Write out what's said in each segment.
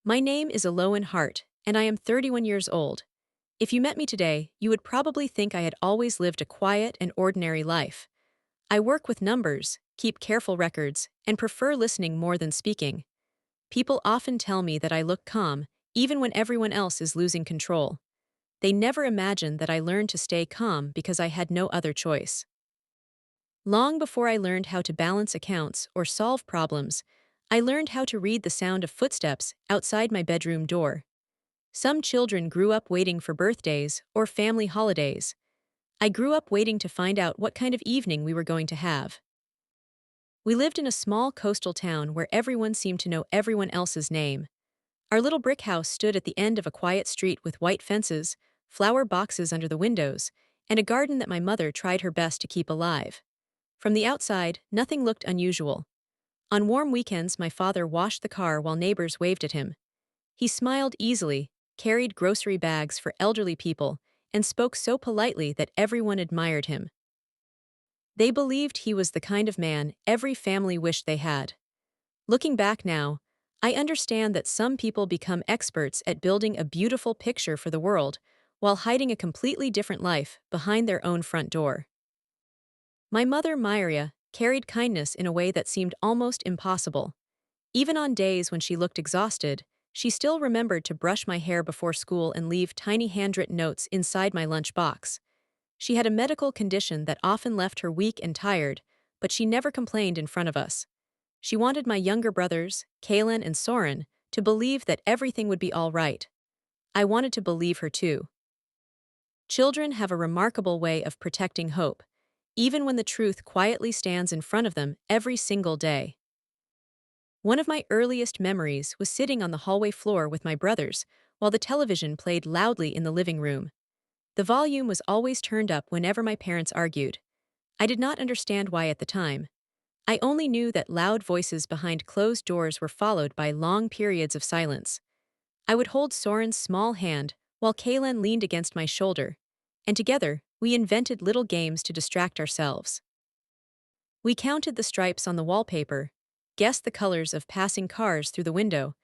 My name is Elowen Hart, and I am 31 years old. If you met me today, you would probably think I had always lived a quiet and ordinary life. I work with numbers, keep careful records, and prefer listening more than speaking. People often tell me that I look calm, even when everyone else is losing control. They never imagine that I learned to stay calm because I had no other choice. Long before I learned how to balance accounts or solve problems, I learned how to read the sound of footsteps outside my bedroom door. Some children grew up waiting for birthdays or family holidays. I grew up waiting to find out what kind of evening we were going to have. We lived in a small coastal town where everyone seemed to know everyone else's name. Our little brick house stood at the end of a quiet street with white fences, flower boxes under the windows, and a garden that my mother tried her best to keep alive. From the outside, nothing looked unusual. On warm weekends, my father washed the car while neighbors waved at him. He smiled easily, carried grocery bags for elderly people, and spoke so politely that everyone admired him. They believed he was the kind of man every family wished they had. Looking back now, I understand that some people become experts at building a beautiful picture for the world while hiding a completely different life behind their own front door. My mother, Myria, carried kindness in a way that seemed almost impossible. Even on days when she looked exhausted, she still remembered to brush my hair before school and leave tiny handwritten notes inside my lunch box. She had a medical condition that often left her weak and tired, but she never complained in front of us. She wanted my younger brothers, Kaylin and Soren, to believe that everything would be all right. I wanted to believe her too. Children have a remarkable way of protecting hope, even when the truth quietly stands in front of them every single day. One of my earliest memories was sitting on the hallway floor with my brothers while the television played loudly in the living room. The volume was always turned up whenever my parents argued. I did not understand why at the time. I only knew that loud voices behind closed doors were followed by long periods of silence. I would hold Soren's small hand while Kaylin leaned against my shoulder, and together we invented little games to distract ourselves. We counted the stripes on the wallpaper, guessed the colors of passing cars through the window,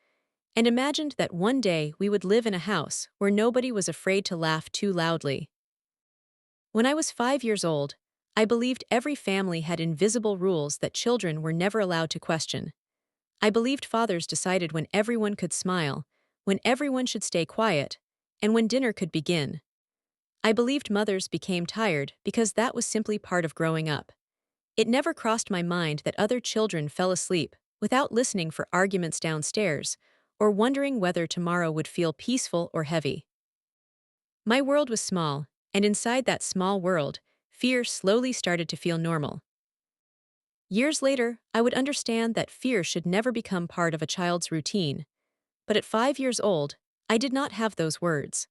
and imagined that one day we would live in a house where nobody was afraid to laugh too loudly. When I was 5 years old, I believed every family had invisible rules that children were never allowed to question. I believed fathers decided when everyone could smile, when everyone should stay quiet, and when dinner could begin. I believed mothers became tired because that was simply part of growing up. It never crossed my mind that other children fell asleep without listening for arguments downstairs or wondering whether tomorrow would feel peaceful or heavy. My world was small, and inside that small world, fear slowly started to feel normal. Years later, I would understand that fear should never become part of a child's routine. But at 5 years old, I did not have those words.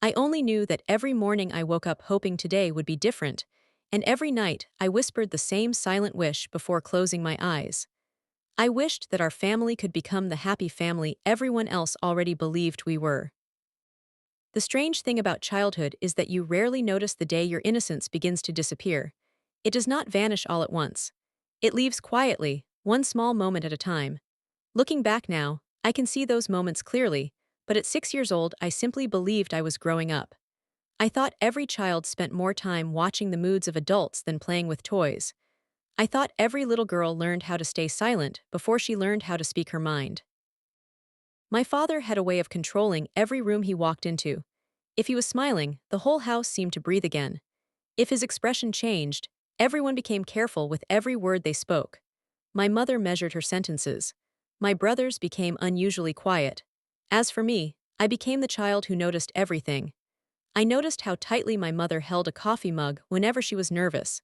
I only knew that every morning I woke up hoping today would be different, and every night I whispered the same silent wish before closing my eyes. I wished that our family could become the happy family everyone else already believed we were. The strange thing about childhood is that you rarely notice the day your innocence begins to disappear. It does not vanish all at once. It leaves quietly, one small moment at a time. Looking back now, I can see those moments clearly, but at 6 years old I simply believed I was growing up. I thought every child spent more time watching the moods of adults than playing with toys. I thought every little girl learned how to stay silent before she learned how to speak her mind. My father had a way of controlling every room he walked into. If he was smiling, the whole house seemed to breathe again. If his expression changed, everyone became careful with every word they spoke. My mother measured her sentences. My brothers became unusually quiet. As for me, I became the child who noticed everything. I noticed how tightly my mother held a coffee mug whenever she was nervous.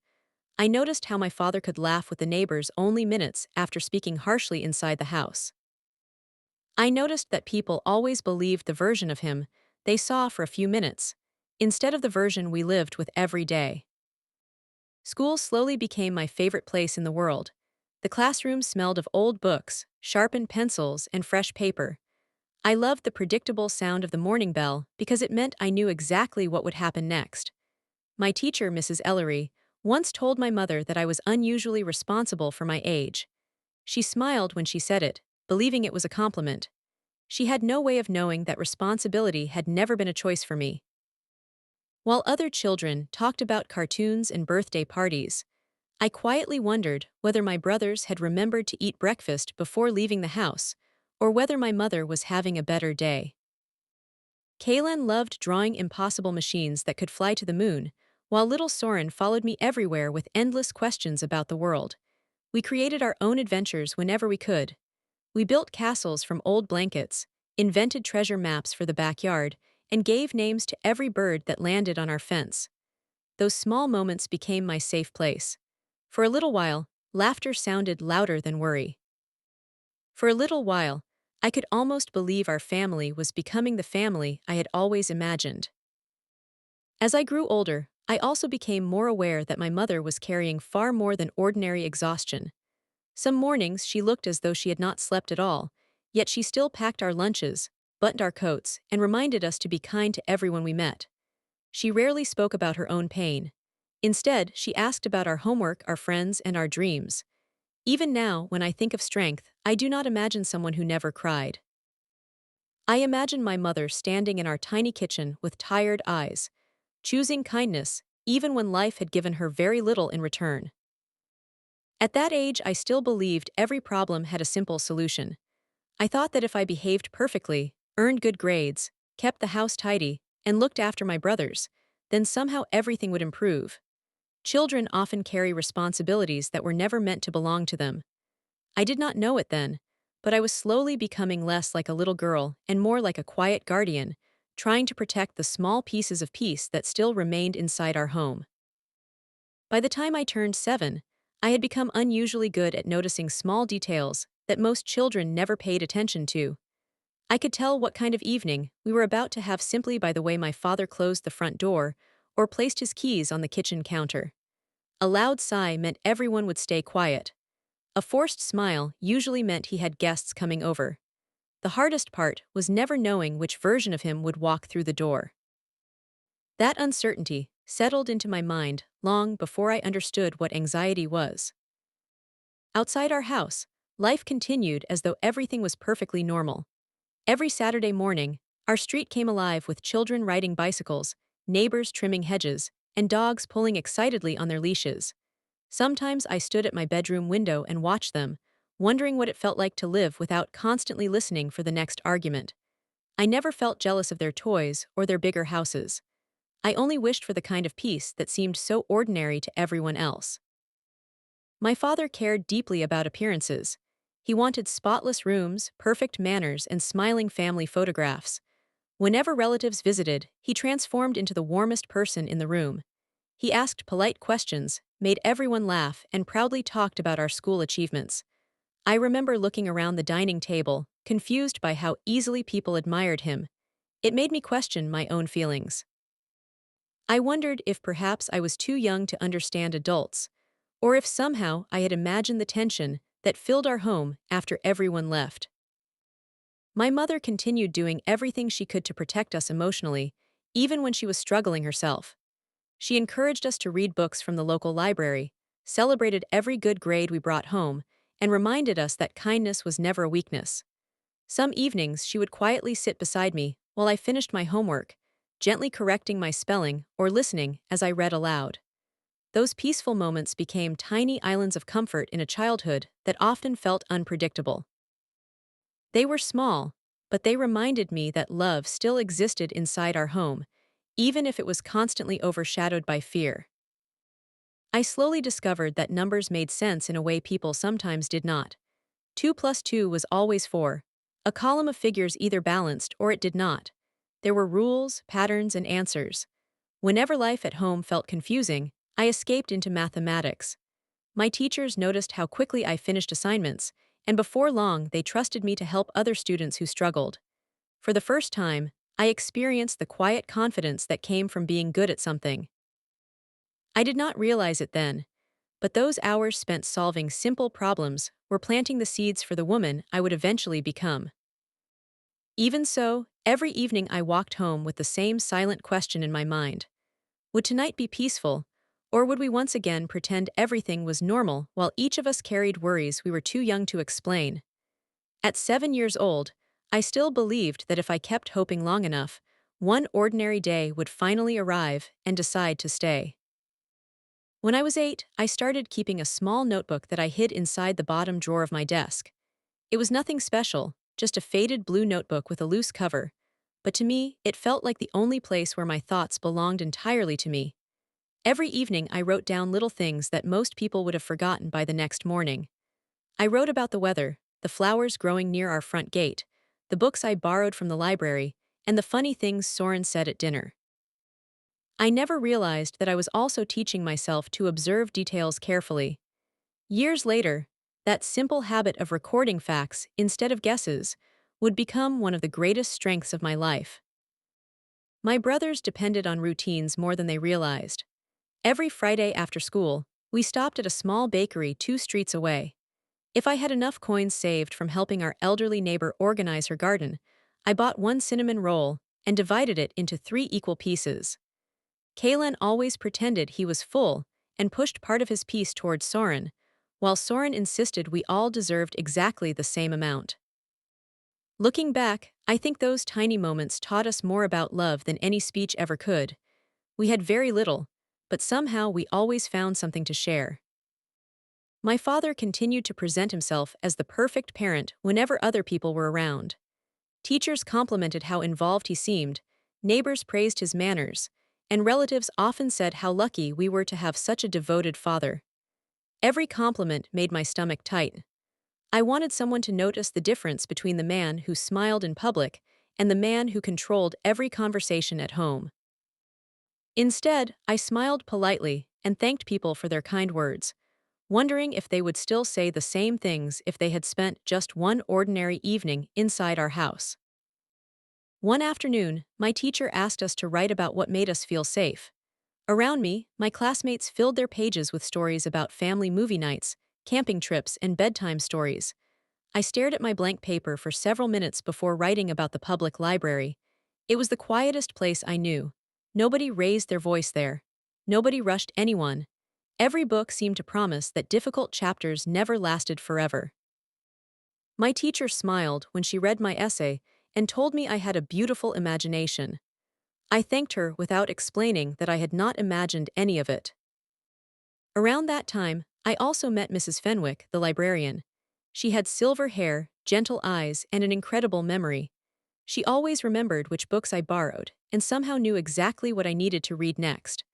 I noticed how my father could laugh with the neighbors only minutes after speaking harshly inside the house. I noticed that people always believed the version of him they saw for a few minutes, instead of the version we lived with every day. School slowly became my favorite place in the world. The classroom smelled of old books, sharpened pencils, and fresh paper. I loved the predictable sound of the morning bell because it meant I knew exactly what would happen next. My teacher, Mrs. Ellery, once told my mother that I was unusually responsible for my age. She smiled when she said it, believing it was a compliment. She had no way of knowing that responsibility had never been a choice for me. While other children talked about cartoons and birthday parties, I quietly wondered whether my brothers had remembered to eat breakfast before leaving the house, or whether my mother was having a better day. Kaylin loved drawing impossible machines that could fly to the moon, while little Soren followed me everywhere with endless questions about the world. We created our own adventures whenever we could. We built castles from old blankets, invented treasure maps for the backyard, and gave names to every bird that landed on our fence. Those small moments became my safe place. For a little while, laughter sounded louder than worry. For a little while, I could almost believe our family was becoming the family I had always imagined. As I grew older, I also became more aware that my mother was carrying far more than ordinary exhaustion. Some mornings she looked as though she had not slept at all, yet she still packed our lunches, buttoned our coats, and reminded us to be kind to everyone we met. She rarely spoke about her own pain. Instead, she asked about our homework, our friends, and our dreams. Even now, when I think of strength, I do not imagine someone who never cried. I imagine my mother standing in our tiny kitchen with tired eyes, choosing kindness, even when life had given her very little in return. At that age, I still believed every problem had a simple solution. I thought that if I behaved perfectly, earned good grades, kept the house tidy, and looked after my brothers, then somehow everything would improve. Children often carry responsibilities that were never meant to belong to them. I did not know it then, but I was slowly becoming less like a little girl and more like a quiet guardian, trying to protect the small pieces of peace that still remained inside our home. By the time I turned 7, I had become unusually good at noticing small details that most children never paid attention to. I could tell what kind of evening we were about to have simply by the way my father closed the front door or placed his keys on the kitchen counter. A loud sigh meant everyone would stay quiet. A forced smile usually meant he had guests coming over. The hardest part was never knowing which version of him would walk through the door. That uncertainty settled into my mind long before I understood what anxiety was. Outside our house, life continued as though everything was perfectly normal. Every Saturday morning, our street came alive with children riding bicycles, neighbors trimming hedges, and dogs pulling excitedly on their leashes. Sometimes I stood at my bedroom window and watched them, wondering what it felt like to live without constantly listening for the next argument. I never felt jealous of their toys or their bigger houses. I only wished for the kind of peace that seemed so ordinary to everyone else. My father cared deeply about appearances. He wanted spotless rooms, perfect manners, and smiling family photographs. Whenever relatives visited, he transformed into the warmest person in the room. He asked polite questions, made everyone laugh, and proudly talked about our school achievements. I remember looking around the dining table, confused by how easily people admired him. It made me question my own feelings. I wondered if perhaps I was too young to understand adults, or if somehow I had imagined the tension that filled our home after everyone left. My mother continued doing everything she could to protect us emotionally, even when she was struggling herself. She encouraged us to read books from the local library, celebrated every good grade we brought home, and reminded us that kindness was never a weakness. Some evenings she would quietly sit beside me while I finished my homework, gently correcting my spelling or listening as I read aloud. Those peaceful moments became tiny islands of comfort in a childhood that often felt unpredictable. They were small, but they reminded me that love still existed inside our home, even if it was constantly overshadowed by fear. I slowly discovered that numbers made sense in a way people sometimes did not. 2 plus 2 was always 4. A column of figures either balanced or it did not. There were rules, patterns, and answers. Whenever life at home felt confusing, I escaped into mathematics. My teachers noticed how quickly I finished assignments, and before long they trusted me to help other students who struggled. For the first time, I experienced the quiet confidence that came from being good at something. I did not realize it then, but those hours spent solving simple problems were planting the seeds for the woman I would eventually become. Even so, every evening I walked home with the same silent question in my mind. Would tonight be peaceful, or would we once again pretend everything was normal while each of us carried worries we were too young to explain? At 7 years old, I still believed that if I kept hoping long enough, one ordinary day would finally arrive and decide to stay. When I was 8, I started keeping a small notebook that I hid inside the bottom drawer of my desk. It was nothing special, just a faded blue notebook with a loose cover, but to me, it felt like the only place where my thoughts belonged entirely to me. Every evening, I wrote down little things that most people would have forgotten by the next morning. I wrote about the weather, the flowers growing near our front gate, the books I borrowed from the library, and the funny things Soren said at dinner. I never realized that I was also teaching myself to observe details carefully. Years later, that simple habit of recording facts instead of guesses would become one of the greatest strengths of my life. My brothers depended on routines more than they realized. Every Friday after school, we stopped at a small bakery 2 streets away. If I had enough coins saved from helping our elderly neighbor organize her garden, I bought one cinnamon roll and divided it into 3 equal pieces. Kalen always pretended he was full and pushed part of his piece towards Soren, while Soren insisted we all deserved exactly the same amount. Looking back, I think those tiny moments taught us more about love than any speech ever could. We had very little, but somehow we always found something to share. My father continued to present himself as the perfect parent whenever other people were around. Teachers complimented how involved he seemed, neighbors praised his manners, and relatives often said how lucky we were to have such a devoted father. Every compliment made my stomach tight. I wanted someone to notice the difference between the man who smiled in public and the man who controlled every conversation at home. Instead, I smiled politely and thanked people for their kind words, wondering if they would still say the same things if they had spent just one ordinary evening inside our house. One afternoon, my teacher asked us to write about what made us feel safe. Around me, my classmates filled their pages with stories about family movie nights, camping trips, and bedtime stories. I stared at my blank paper for several minutes before writing about the public library. It was the quietest place I knew. Nobody raised their voice there. Nobody rushed anyone. Every book seemed to promise that difficult chapters never lasted forever. My teacher smiled when she read my essay and told me I had a beautiful imagination. I thanked her without explaining that I had not imagined any of it. Around that time, I also met Mrs. Fenwick, the librarian. She had silver hair, gentle eyes, and an incredible memory. She always remembered which books I borrowed, and somehow knew exactly what I needed to read next.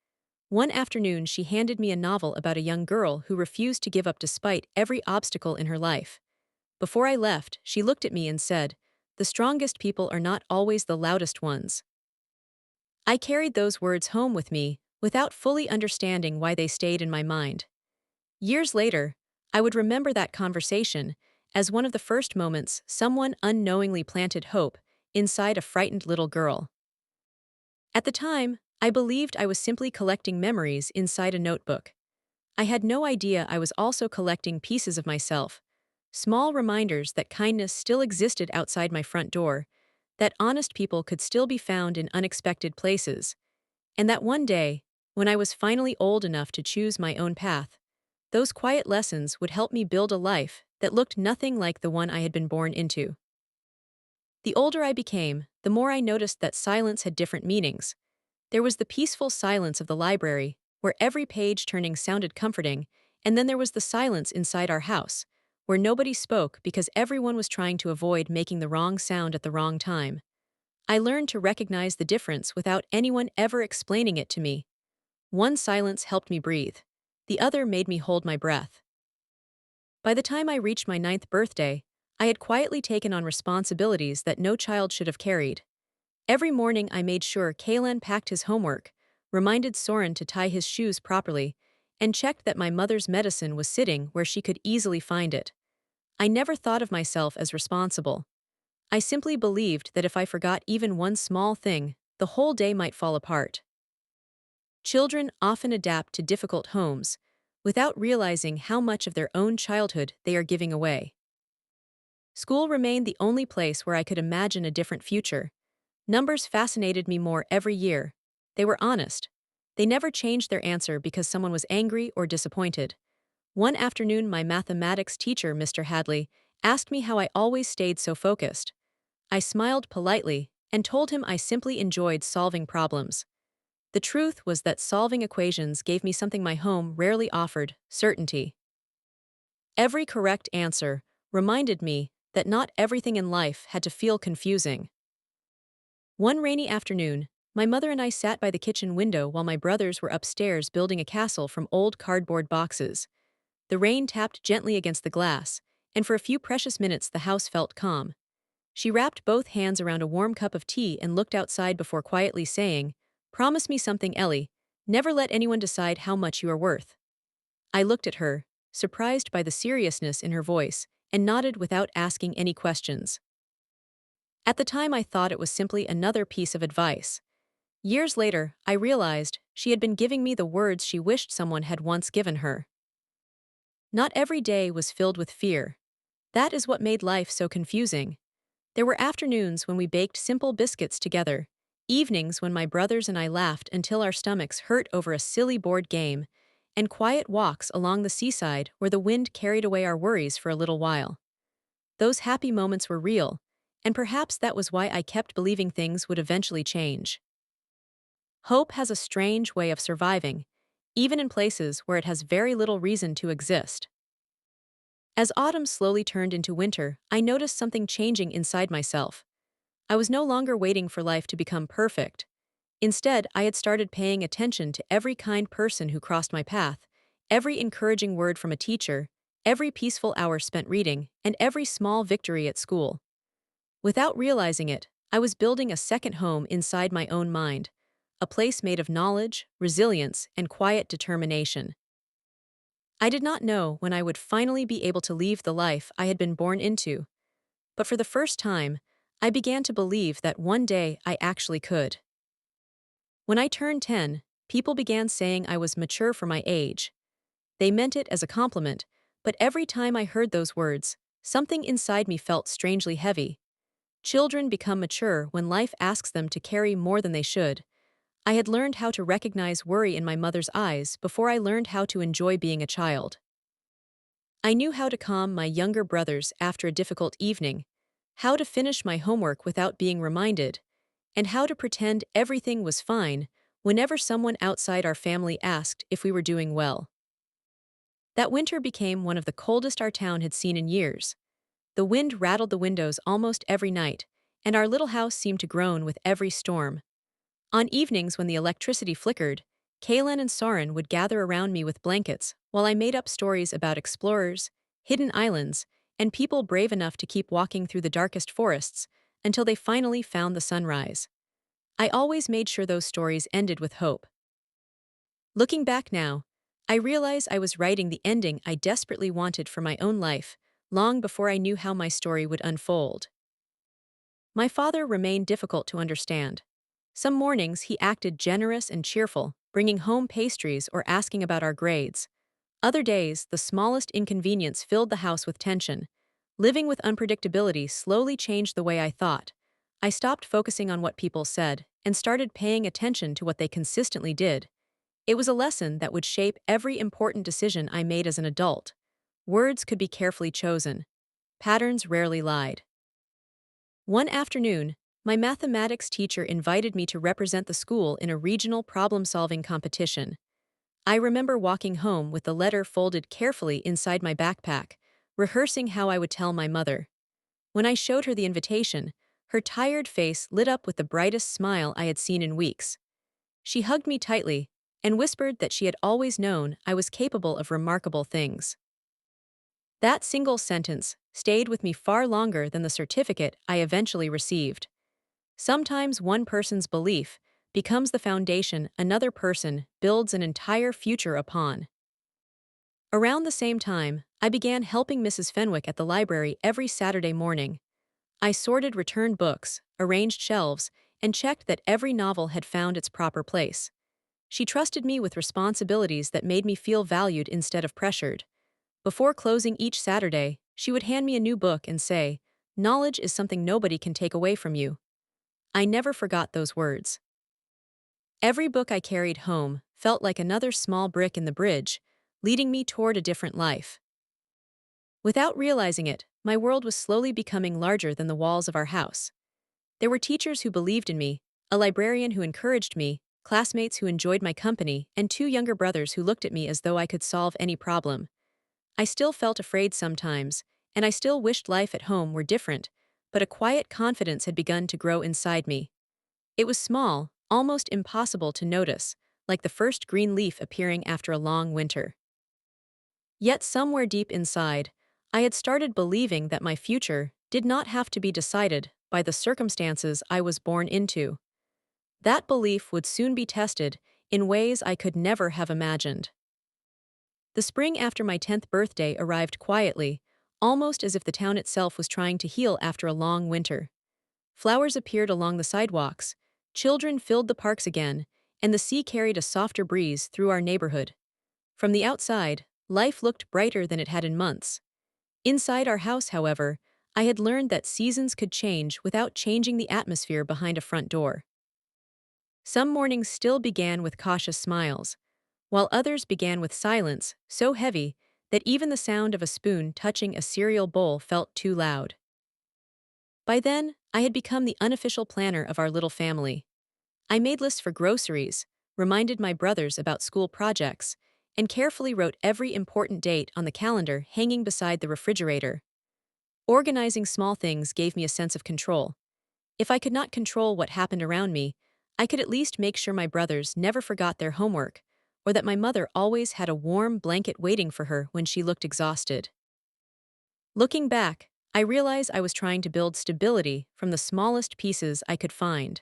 One afternoon, she handed me a novel about a young girl who refused to give up despite every obstacle in her life. Before I left, she looked at me and said, "The strongest people are not always the loudest ones." I carried those words home with me, without fully understanding why they stayed in my mind. Years later, I would remember that conversation as one of the first moments someone unknowingly planted hope inside a frightened little girl. At the time, I believed I was simply collecting memories inside a notebook. I had no idea I was also collecting pieces of myself, small reminders that kindness still existed outside my front door, that honest people could still be found in unexpected places, and that one day, when I was finally old enough to choose my own path, those quiet lessons would help me build a life that looked nothing like the one I had been born into. The older I became, the more I noticed that silence had different meanings. There was the peaceful silence of the library, where every page turning sounded comforting, and then there was the silence inside our house, where nobody spoke because everyone was trying to avoid making the wrong sound at the wrong time. I learned to recognize the difference without anyone ever explaining it to me. One silence helped me breathe. The other made me hold my breath. By the time I reached my 9th birthday, I had quietly taken on responsibilities that no child should have carried. Every morning I made sure Kalen packed his homework, reminded Soren to tie his shoes properly, and checked that my mother's medicine was sitting where she could easily find it. I never thought of myself as responsible. I simply believed that if I forgot even one small thing, the whole day might fall apart. Children often adapt to difficult homes, without realizing how much of their own childhood they are giving away. School remained the only place where I could imagine a different future. Numbers fascinated me more every year. They were honest. They never changed their answer because someone was angry or disappointed. One afternoon, my mathematics teacher, Mr. Hadley, asked me how I always stayed so focused. I smiled politely and told him I simply enjoyed solving problems. The truth was that solving equations gave me something my home rarely offered: certainty. Every correct answer reminded me that not everything in life had to feel confusing. One rainy afternoon, my mother and I sat by the kitchen window while my brothers were upstairs building a castle from old cardboard boxes. The rain tapped gently against the glass, and for a few precious minutes the house felt calm. She wrapped both hands around a warm cup of tea and looked outside before quietly saying, "Promise me something, Ellie. Never let anyone decide how much you are worth." I looked at her, surprised by the seriousness in her voice, and nodded without asking any questions. At the time, I thought it was simply another piece of advice. Years later, I realized she had been giving me the words she wished someone had once given her. Not every day was filled with fear. That is what made life so confusing. There were afternoons when we baked simple biscuits together, evenings when my brothers and I laughed until our stomachs hurt over a silly board game, and quiet walks along the seaside where the wind carried away our worries for a little while. Those happy moments were real, and perhaps that was why I kept believing things would eventually change. Hope has a strange way of surviving, even in places where it has very little reason to exist. As autumn slowly turned into winter, I noticed something changing inside myself. I was no longer waiting for life to become perfect. Instead, I had started paying attention to every kind person who crossed my path, every encouraging word from a teacher, every peaceful hour spent reading, and every small victory at school. Without realizing it, I was building a second home inside my own mind, a place made of knowledge, resilience, and quiet determination. I did not know when I would finally be able to leave the life I had been born into, but for the first time, I began to believe that one day I actually could. When I turned 10, people began saying I was mature for my age. They meant it as a compliment, but every time I heard those words, something inside me felt strangely heavy. Children become mature when life asks them to carry more than they should. I had learned how to recognize worry in my mother's eyes before I learned how to enjoy being a child. I knew how to calm my younger brothers after a difficult evening, how to finish my homework without being reminded, and how to pretend everything was fine whenever someone outside our family asked if we were doing well. That winter became one of the coldest our town had seen in years. The wind rattled the windows almost every night, and our little house seemed to groan with every storm. On evenings when the electricity flickered, Kaylin and Soren would gather around me with blankets while I made up stories about explorers, hidden islands, and people brave enough to keep walking through the darkest forests until they finally found the sunrise. I always made sure those stories ended with hope. Looking back now, I realize I was writing the ending I desperately wanted for my own life, long before I knew how my story would unfold. My father remained difficult to understand. Some mornings he acted generous and cheerful, bringing home pastries or asking about our grades. Other days, the smallest inconvenience filled the house with tension. Living with unpredictability slowly changed the way I thought. I stopped focusing on what people said and started paying attention to what they consistently did. It was a lesson that would shape every important decision I made as an adult. Words could be carefully chosen. Patterns rarely lied. One afternoon, my mathematics teacher invited me to represent the school in a regional problem-solving competition. I remember walking home with the letter folded carefully inside my backpack, rehearsing how I would tell my mother. When I showed her the invitation, her tired face lit up with the brightest smile I had seen in weeks. She hugged me tightly and whispered that she had always known I was capable of remarkable things. That single sentence stayed with me far longer than the certificate I eventually received. Sometimes one person's belief becomes the foundation another person builds an entire future upon. Around the same time, I began helping Mrs. Fenwick at the library every Saturday morning. I sorted returned books, arranged shelves, and checked that every novel had found its proper place. She trusted me with responsibilities that made me feel valued instead of pressured. Before closing each Saturday, she would hand me a new book and say, "Knowledge is something nobody can take away from you." I never forgot those words. Every book I carried home felt like another small brick in the bridge, leading me toward a different life. Without realizing it, my world was slowly becoming larger than the walls of our house. There were teachers who believed in me, a librarian who encouraged me, classmates who enjoyed my company, and two younger brothers who looked at me as though I could solve any problem. I still felt afraid sometimes, and I still wished life at home were different, but a quiet confidence had begun to grow inside me. It was small, almost impossible to notice, like the first green leaf appearing after a long winter. Yet somewhere deep inside, I had started believing that my future did not have to be decided by the circumstances I was born into. That belief would soon be tested in ways I could never have imagined. The spring after my 10th birthday arrived quietly, almost as if the town itself was trying to heal after a long winter. Flowers appeared along the sidewalks, children filled the parks again, and the sea carried a softer breeze through our neighborhood. From the outside, life looked brighter than it had in months. Inside our house, however, I had learned that seasons could change without changing the atmosphere behind a front door. Some mornings still began with cautious smiles, while others began with silence so heavy that even the sound of a spoon touching a cereal bowl felt too loud. By then, I had become the unofficial planner of our little family. I made lists for groceries, reminded my brothers about school projects, and carefully wrote every important date on the calendar hanging beside the refrigerator. Organizing small things gave me a sense of control. If I could not control what happened around me, I could at least make sure my brothers never forgot their homework, or that my mother always had a warm blanket waiting for her when she looked exhausted. Looking back, I realize I was trying to build stability from the smallest pieces I could find.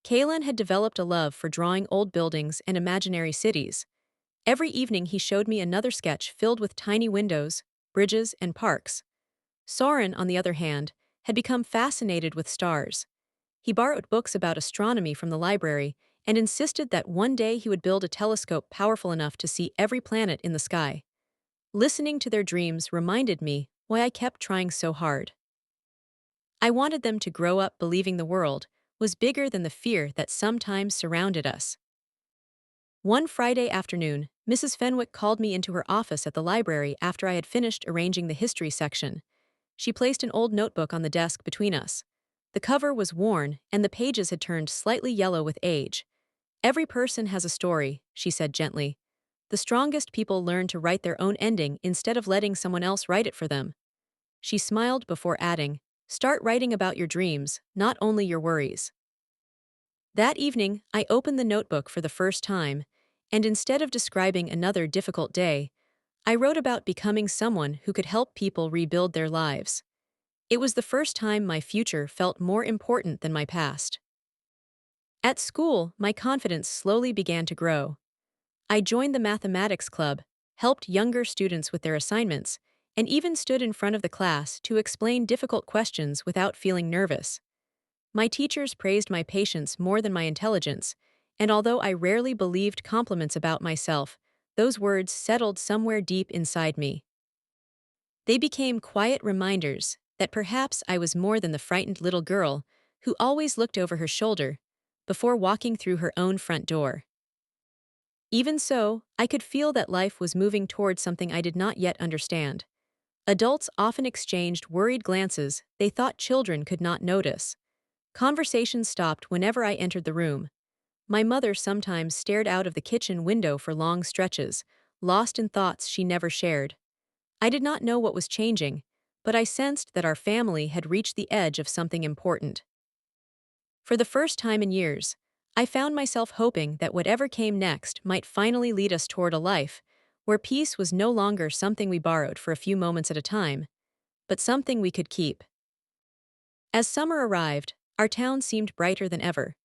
Kalen had developed a love for drawing old buildings and imaginary cities. Every evening he showed me another sketch filled with tiny windows, bridges, and parks. Soren, on the other hand, had become fascinated with stars. He borrowed books about astronomy from the library and insisted that one day he would build a telescope powerful enough to see every planet in the sky. Listening to their dreams reminded me why I kept trying so hard. I wanted them to grow up believing the world was bigger than the fear that sometimes surrounded us. One Friday afternoon, Mrs. Fenwick called me into her office at the library after I had finished arranging the history section. She placed an old notebook on the desk between us. The cover was worn, and the pages had turned slightly yellow with age. "Every person has a story," she said gently. "The strongest people learn to write their own ending instead of letting someone else write it for them." She smiled before adding, "Start writing about your dreams, not only your worries." That evening, I opened the notebook for the first time, and instead of describing another difficult day, I wrote about becoming someone who could help people rebuild their lives. It was the first time my future felt more important than my past. At school, my confidence slowly began to grow. I joined the mathematics club, helped younger students with their assignments, and even stood in front of the class to explain difficult questions without feeling nervous. My teachers praised my patience more than my intelligence, and although I rarely believed compliments about myself, those words settled somewhere deep inside me. They became quiet reminders that perhaps I was more than the frightened little girl who always looked over her shoulder before walking through her own front door. Even so, I could feel that life was moving towards something I did not yet understand. Adults often exchanged worried glances they thought children could not notice. Conversations stopped whenever I entered the room. My mother sometimes stared out of the kitchen window for long stretches, lost in thoughts she never shared. I did not know what was changing, but I sensed that our family had reached the edge of something important. For the first time in years, I found myself hoping that whatever came next might finally lead us toward a life where peace was no longer something we borrowed for a few moments at a time, but something we could keep. As summer arrived, our town seemed brighter than ever.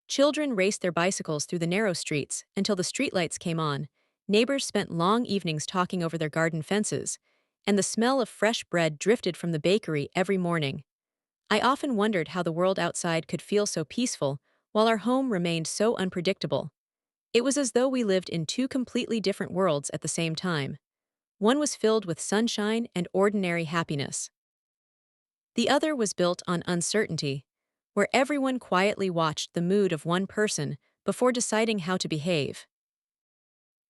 Children raced their bicycles through the narrow streets until the streetlights came on, neighbors spent long evenings talking over their garden fences, and the smell of fresh bread drifted from the bakery every morning. I often wondered how the world outside could feel so peaceful while our home remained so unpredictable. It was as though we lived in two completely different worlds at the same time. One was filled with sunshine and ordinary happiness. The other was built on uncertainty, where everyone quietly watched the mood of one person before deciding how to behave.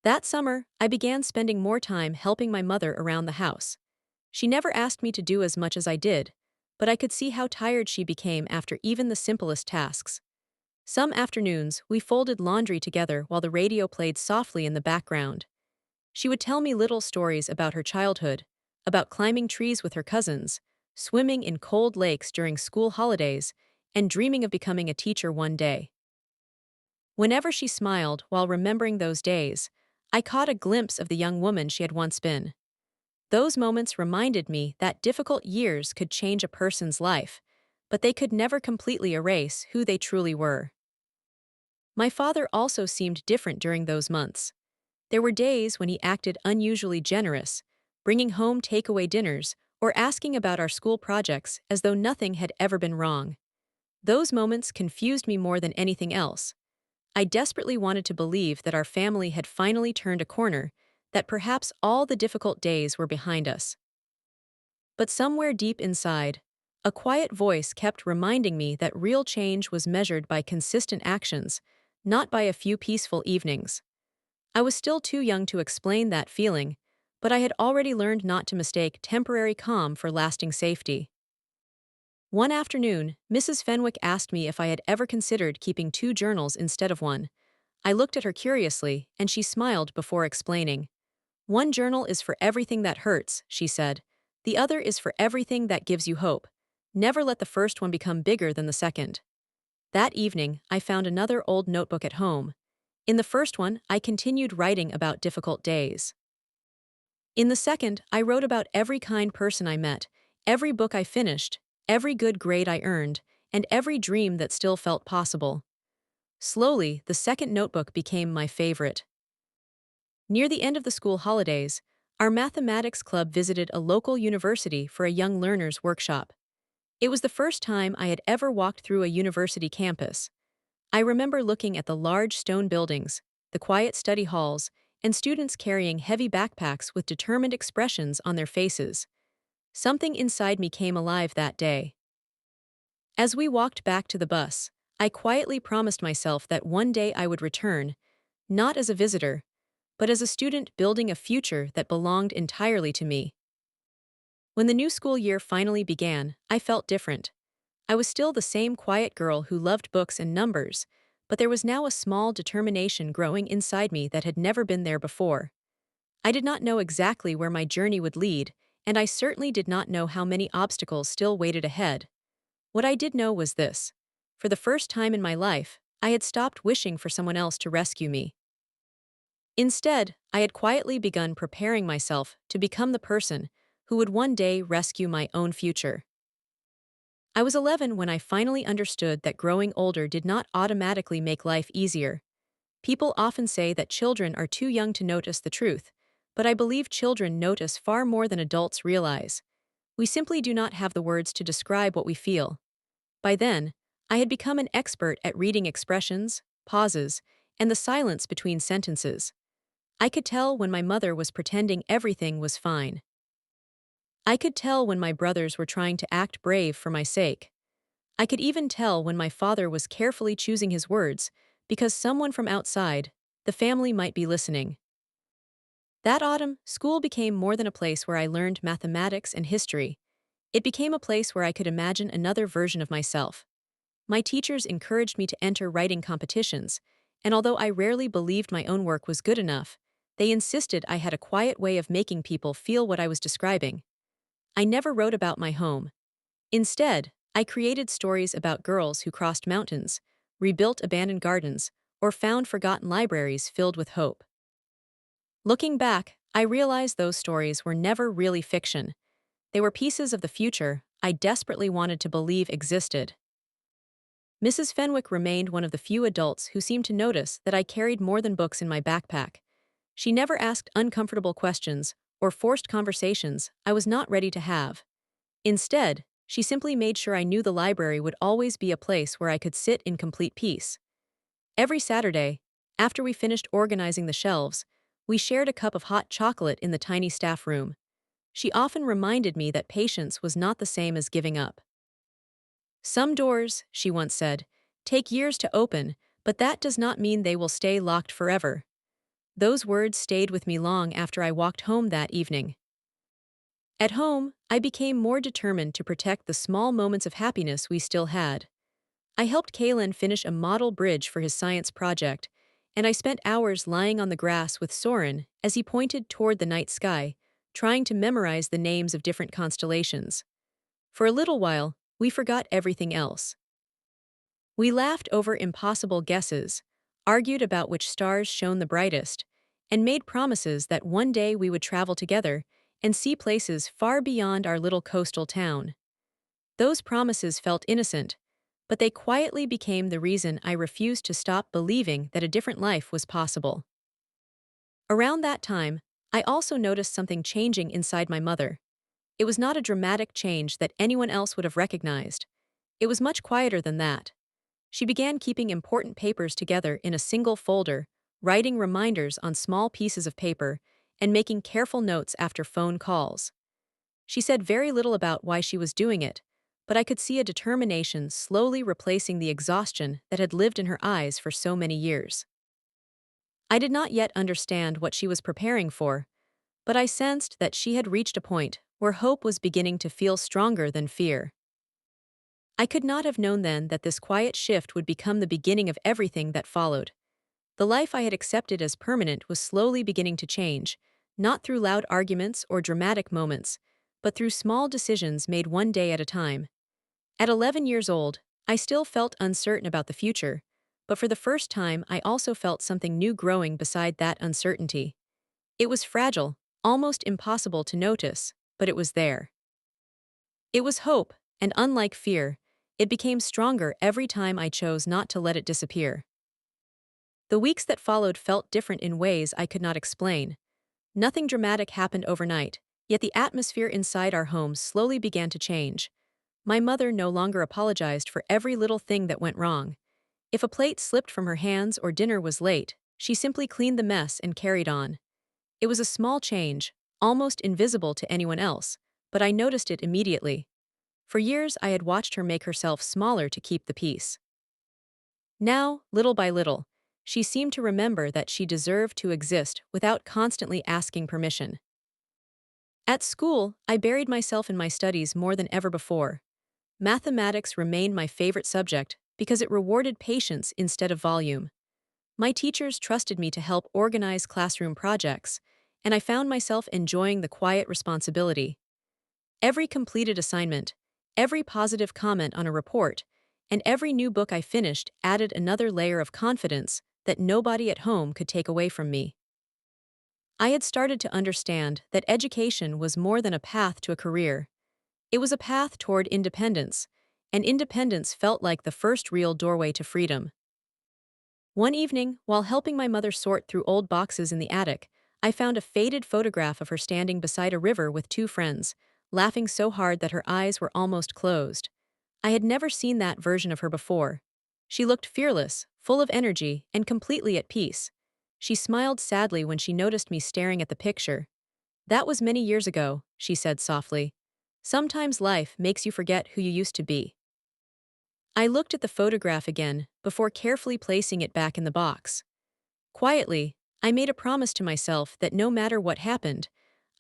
That summer, I began spending more time helping my mother around the house. She never asked me to do as much as I did, but I could see how tired she became after even the simplest tasks. Some afternoons, we folded laundry together while the radio played softly in the background. She would tell me little stories about her childhood, about climbing trees with her cousins, swimming in cold lakes during school holidays, and dreaming of becoming a teacher one day. Whenever she smiled while remembering those days, I caught a glimpse of the young woman she had once been. Those moments reminded me that difficult years could change a person's life, but they could never completely erase who they truly were. My father also seemed different during those months. There were days when he acted unusually generous, bringing home takeaway dinners or asking about our school projects as though nothing had ever been wrong. Those moments confused me more than anything else. I desperately wanted to believe that our family had finally turned a corner, that perhaps all the difficult days were behind us. But somewhere deep inside, a quiet voice kept reminding me that real change was measured by consistent actions, not by a few peaceful evenings. I was still too young to explain that feeling, but I had already learned not to mistake temporary calm for lasting safety. One afternoon, Mrs. Fenwick asked me if I had ever considered keeping two journals instead of one. I looked at her curiously, and she smiled before explaining. One journal is for everything that hurts, she said. The other is for everything that gives you hope. Never let the first one become bigger than the second. That evening, I found another old notebook at home. In the first one, I continued writing about difficult days. In the second, I wrote about every kind person I met, every book I finished, every good grade I earned, and every dream that still felt possible. Slowly, the second notebook became my favorite. Near the end of the school holidays, our mathematics club visited a local university for a young learners workshop. It was the first time I had ever walked through a university campus. I remember looking at the large stone buildings, the quiet study halls, and students carrying heavy backpacks with determined expressions on their faces. Something inside me came alive that day. As we walked back to the bus, I quietly promised myself that one day I would return, not as a visitor, but as a student building a future that belonged entirely to me. When the new school year finally began, I felt different. I was still the same quiet girl who loved books and numbers, but there was now a small determination growing inside me that had never been there before. I did not know exactly where my journey would lead, and I certainly did not know how many obstacles still waited ahead. What I did know was this. For the first time in my life, I had stopped wishing for someone else to rescue me. Instead, I had quietly begun preparing myself to become the person who would one day rescue my own future. I was 11 when I finally understood that growing older did not automatically make life easier. People often say that children are too young to notice the truth, but I believe children notice far more than adults realize. We simply do not have the words to describe what we feel. By then, I had become an expert at reading expressions, pauses, and the silence between sentences. I could tell when my mother was pretending everything was fine. I could tell when my brothers were trying to act brave for my sake. I could even tell when my father was carefully choosing his words, because someone from outside, the family, might be listening. That autumn, school became more than a place where I learned mathematics and history. It became a place where I could imagine another version of myself. My teachers encouraged me to enter writing competitions, and although I rarely believed my own work was good enough, they insisted I had a quiet way of making people feel what I was describing. I never wrote about my home. Instead, I created stories about girls who crossed mountains, rebuilt abandoned gardens, or found forgotten libraries filled with hope. Looking back, I realized those stories were never really fiction. They were pieces of the future I desperately wanted to believe existed. Mrs. Fenwick remained one of the few adults who seemed to notice that I carried more than books in my backpack. She never asked uncomfortable questions or forced conversations I was not ready to have. Instead, she simply made sure I knew the library would always be a place where I could sit in complete peace. Every Saturday, after we finished organizing the shelves, we shared a cup of hot chocolate in the tiny staff room. She often reminded me that patience was not the same as giving up. Some doors, she once said, take years to open, but that does not mean they will stay locked forever. Those words stayed with me long after I walked home that evening. At home, I became more determined to protect the small moments of happiness we still had. I helped Kalen finish a model bridge for his science project, and I spent hours lying on the grass with Soren as he pointed toward the night sky, trying to memorize the names of different constellations. For a little while, we forgot everything else. We laughed over impossible guesses, argued about which stars shone the brightest, and made promises that one day we would travel together and see places far beyond our little coastal town. Those promises felt innocent, but they quietly became the reason I refused to stop believing that a different life was possible. Around that time, I also noticed something changing inside my mother. It was not a dramatic change that anyone else would have recognized. It was much quieter than that. She began keeping important papers together in a single folder, writing reminders on small pieces of paper, and making careful notes after phone calls. She said very little about why she was doing it, but I could see a determination slowly replacing the exhaustion that had lived in her eyes for so many years. I did not yet understand what she was preparing for, but I sensed that she had reached a point where hope was beginning to feel stronger than fear. I could not have known then that this quiet shift would become the beginning of everything that followed. The life I had accepted as permanent was slowly beginning to change, not through loud arguments or dramatic moments, but through small decisions made one day at a time. At 11 years old, I still felt uncertain about the future, but for the first time I also felt something new growing beside that uncertainty. It was fragile, almost impossible to notice, but it was there. It was hope, and unlike fear, it became stronger every time I chose not to let it disappear. The weeks that followed felt different in ways I could not explain. Nothing dramatic happened overnight, yet the atmosphere inside our home slowly began to change. My mother no longer apologized for every little thing that went wrong. If a plate slipped from her hands or dinner was late, she simply cleaned the mess and carried on. It was a small change, almost invisible to anyone else, but I noticed it immediately. For years I had watched her make herself smaller to keep the peace. Now, little by little, she seemed to remember that she deserved to exist without constantly asking permission. At school, I buried myself in my studies more than ever before. Mathematics remained my favorite subject because it rewarded patience instead of volume. My teachers trusted me to help organize classroom projects, and I found myself enjoying the quiet responsibility. Every completed assignment, every positive comment on a report, and every new book I finished added another layer of confidence that nobody at home could take away from me. I had started to understand that education was more than a path to a career. It was a path toward independence, and independence felt like the first real doorway to freedom. One evening, while helping my mother sort through old boxes in the attic, I found a faded photograph of her standing beside a river with two friends, laughing so hard that her eyes were almost closed. I had never seen that version of her before. She looked fearless, full of energy, and completely at peace. She smiled sadly when she noticed me staring at the picture. "That was many years ago," she said softly. "Sometimes life makes you forget who you used to be." I looked at the photograph again before carefully placing it back in the box. Quietly, I made a promise to myself that no matter what happened,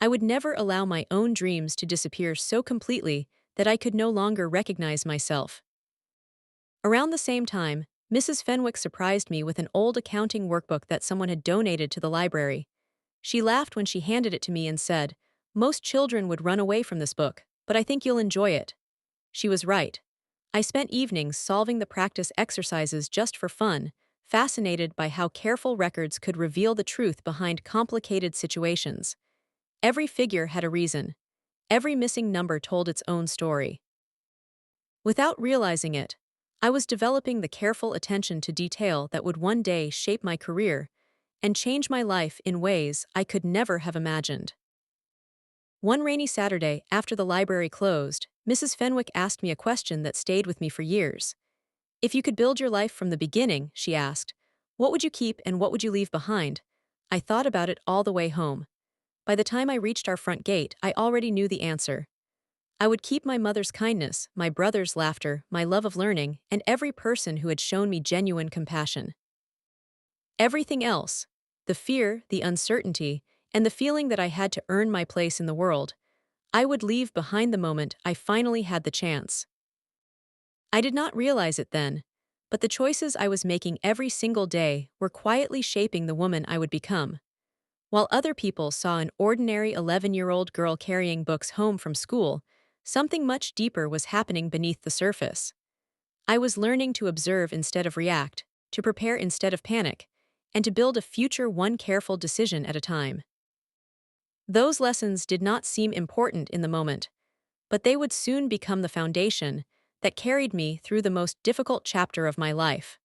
I would never allow my own dreams to disappear so completely that I could no longer recognize myself. Around the same time, Mrs. Fenwick surprised me with an old accounting workbook that someone had donated to the library. She laughed when she handed it to me and said, "Most children would run away from this book, but I think you'll enjoy it." She was right. I spent evenings solving the practice exercises just for fun, fascinated by how careful records could reveal the truth behind complicated situations. Every figure had a reason. Every missing number told its own story. Without realizing it, I was developing the careful attention to detail that would one day shape my career and change my life in ways I could never have imagined. One rainy Saturday, after the library closed, Mrs. Fenwick asked me a question that stayed with me for years. "If you could build your life from the beginning," she asked, "what would you keep and what would you leave behind?" I thought about it all the way home. By the time I reached our front gate, I already knew the answer. I would keep my mother's kindness, my brother's laughter, my love of learning, and every person who had shown me genuine compassion. Everything else, the fear, the uncertainty, and the feeling that I had to earn my place in the world, I would leave behind the moment I finally had the chance. I did not realize it then, but the choices I was making every single day were quietly shaping the woman I would become. While other people saw an ordinary 11-year-old girl carrying books home from school, something much deeper was happening beneath the surface. I was learning to observe instead of react, to prepare instead of panic, and to build a future one careful decision at a time. Those lessons did not seem important in the moment, but they would soon become the foundation that carried me through the most difficult chapter of my life.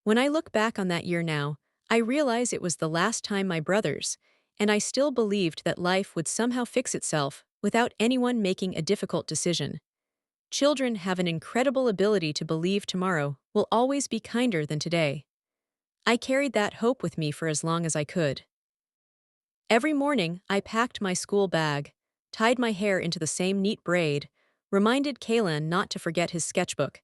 When I look back on that year now, I realize it was the last time my brothers, and I still believed that life would somehow fix itself without anyone making a difficult decision. Children have an incredible ability to believe tomorrow will always be kinder than today. I carried that hope with me for as long as I could. Every morning, I packed my school bag, tied my hair into the same neat braid, reminded Kalen not to forget his sketchbook,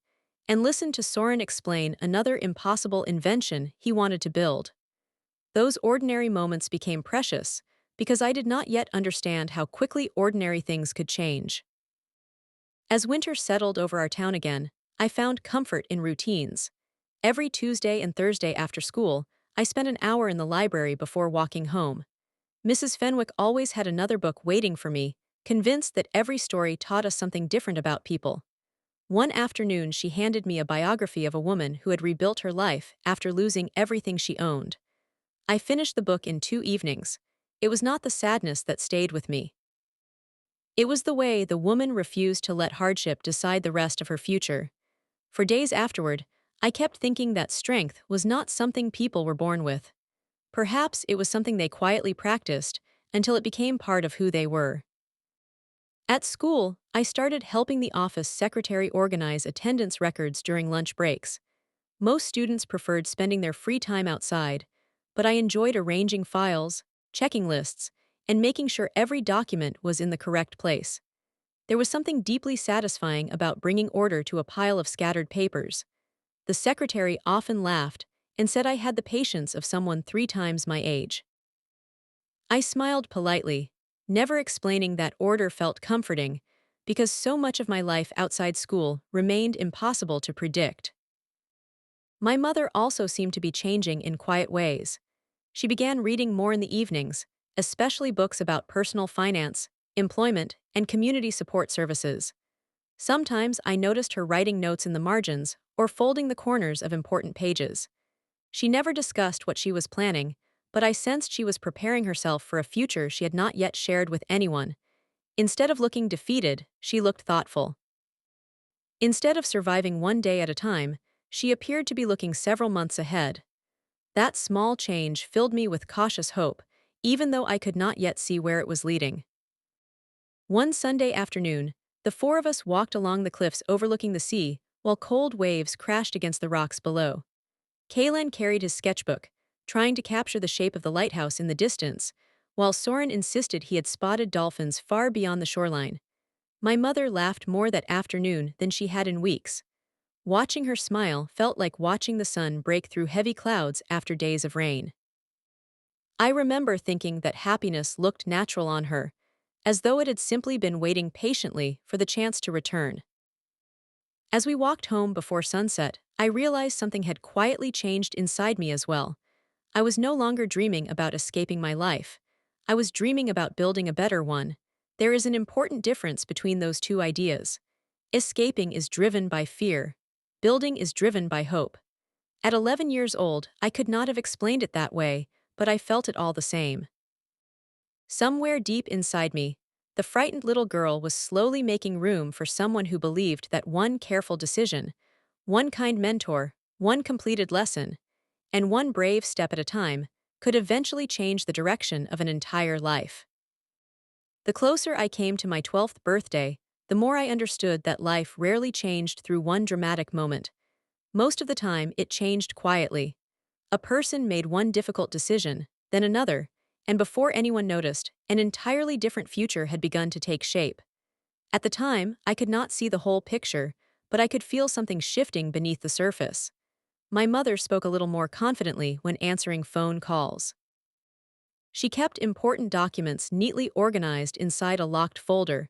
and listened to Soren explain another impossible invention he wanted to build. Those ordinary moments became precious because I did not yet understand how quickly ordinary things could change. As winter settled over our town again, I found comfort in routines. Every Tuesday and Thursday after school, I spent an hour in the library before walking home. Mrs. Fenwick always had another book waiting for me, convinced that every story taught us something different about people. One afternoon, she handed me a biography of a woman who had rebuilt her life after losing everything she owned. I finished the book in 2 evenings. It was not the sadness that stayed with me. It was the way the woman refused to let hardship decide the rest of her future. For days afterward, I kept thinking that strength was not something people were born with. Perhaps it was something they quietly practiced until it became part of who they were. At school, I started helping the office secretary organize attendance records during lunch breaks. Most students preferred spending their free time outside, but I enjoyed arranging files, checking lists, and making sure every document was in the correct place. There was something deeply satisfying about bringing order to a pile of scattered papers. The secretary often laughed and said I had the patience of someone 3 times my age. I smiled politely, never explaining that order felt comforting, because so much of my life outside school remained impossible to predict. My mother also seemed to be changing in quiet ways. She began reading more in the evenings, especially books about personal finance, employment, and community support services. Sometimes I noticed her writing notes in the margins or folding the corners of important pages. She never discussed what she was planning, but I sensed she was preparing herself for a future she had not yet shared with anyone. Instead of looking defeated, she looked thoughtful. Instead of surviving one day at a time, she appeared to be looking several months ahead. That small change filled me with cautious hope, even though I could not yet see where it was leading. One Sunday afternoon, the four of us walked along the cliffs overlooking the sea, while cold waves crashed against the rocks below. Kalen carried his sketchbook, trying to capture the shape of the lighthouse in the distance, while Soren insisted he had spotted dolphins far beyond the shoreline. My mother laughed more that afternoon than she had in weeks. Watching her smile felt like watching the sun break through heavy clouds after days of rain. I remember thinking that happiness looked natural on her, as though it had simply been waiting patiently for the chance to return. As we walked home before sunset, I realized something had quietly changed inside me as well. I was no longer dreaming about escaping my life. I was dreaming about building a better one. There is an important difference between those two ideas. Escaping is driven by fear. Building is driven by hope. At 11 years old, I could not have explained it that way, but I felt it all the same. Somewhere deep inside me, the frightened little girl was slowly making room for someone who believed that one careful decision, one kind mentor, one completed lesson, and one brave step at a time could eventually change the direction of an entire life. The closer I came to my 12th birthday, the more I understood that life rarely changed through one dramatic moment. Most of the time, it changed quietly. A person made one difficult decision, then another, and before anyone noticed, an entirely different future had begun to take shape. At the time, I could not see the whole picture, but I could feel something shifting beneath the surface. My mother spoke a little more confidently when answering phone calls. She kept important documents neatly organized inside a locked folder,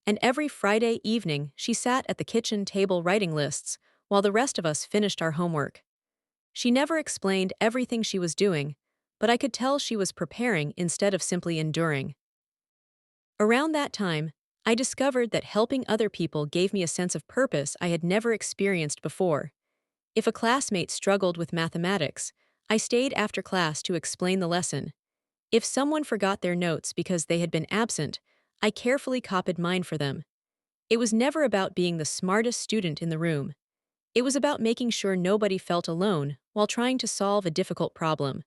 and every Friday evening she sat at the kitchen table writing lists while the rest of us finished our homework. She never explained everything she was doing, but I could tell she was preparing instead of simply enduring. Around that time, I discovered that helping other people gave me a sense of purpose I had never experienced before. If a classmate struggled with mathematics, I stayed after class to explain the lesson. If someone forgot their notes because they had been absent, I carefully copied mine for them. It was never about being the smartest student in the room. It was about making sure nobody felt alone while trying to solve a difficult problem.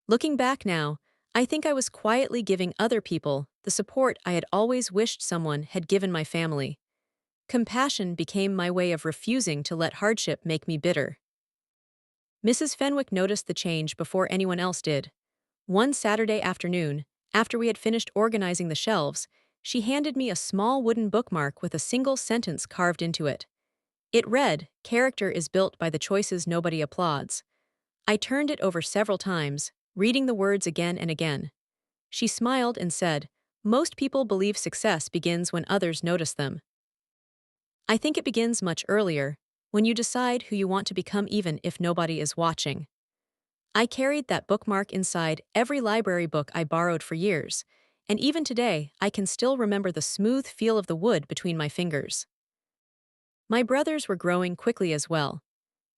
Looking back now, I think I was quietly giving other people the support I had always wished someone had given my family. Compassion became my way of refusing to let hardship make me bitter. Mrs. Fenwick noticed the change before anyone else did. One Saturday afternoon, after we had finished organizing the shelves, she handed me a small wooden bookmark with a single sentence carved into it. It read, "Character is built by the choices nobody applauds." I turned it over several times, reading the words again and again. She smiled and said, "Most people believe success begins when others notice them. I think it begins much earlier, when you decide who you want to become even if nobody is watching." I carried that bookmark inside every library book I borrowed for years, and even today I can still remember the smooth feel of the wood between my fingers. My brothers were growing quickly as well.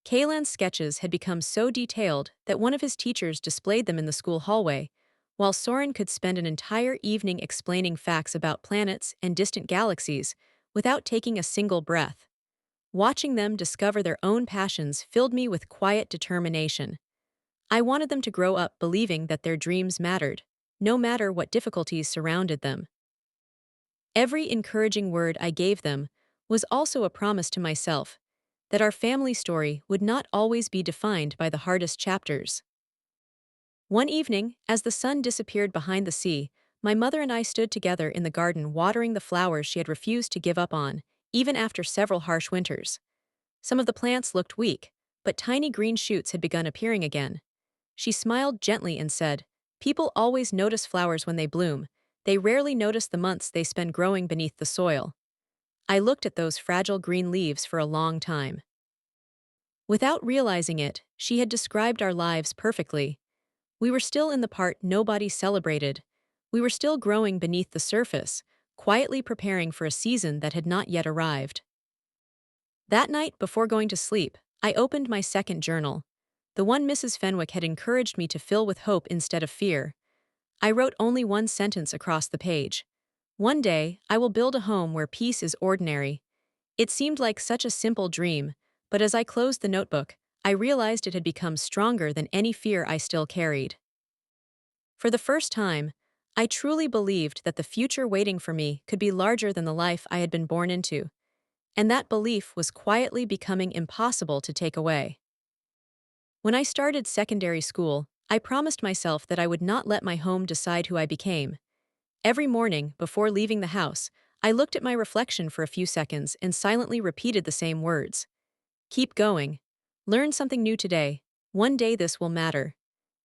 Kalen's sketches had become so detailed that one of his teachers displayed them in the school hallway, while Soren could spend an entire evening explaining facts about planets and distant galaxies without taking a single breath. Watching them discover their own passions filled me with quiet determination. I wanted them to grow up believing that their dreams mattered, no matter what difficulties surrounded them. Every encouraging word I gave them was also a promise to myself that our family story would not always be defined by the hardest chapters. One evening, as the sun disappeared behind the sea, my mother and I stood together in the garden watering the flowers she had refused to give up on, even after several harsh winters. Some of the plants looked weak, but tiny green shoots had begun appearing again. She smiled gently and said, "People always notice flowers when they bloom. They rarely notice the months they spend growing beneath the soil." I looked at those fragile green leaves for a long time. Without realizing it, she had described our lives perfectly. We were still in the part nobody celebrated. We were still growing beneath the surface, quietly preparing for a season that had not yet arrived. That night, before going to sleep, I opened my second journal, the one Mrs. Fenwick had encouraged me to fill with hope instead of fear. I wrote only one sentence across the page. "One day, I will build a home where peace is ordinary." It seemed like such a simple dream, but as I closed the notebook, I realized it had become stronger than any fear I still carried. For the first time, I truly believed that the future waiting for me could be larger than the life I had been born into, and that belief was quietly becoming impossible to take away. When I started secondary school, I promised myself that I would not let my home decide who I became. Every morning, before leaving the house, I looked at my reflection for a few seconds and silently repeated the same words. "Keep going. Learn something new today. One day this will matter."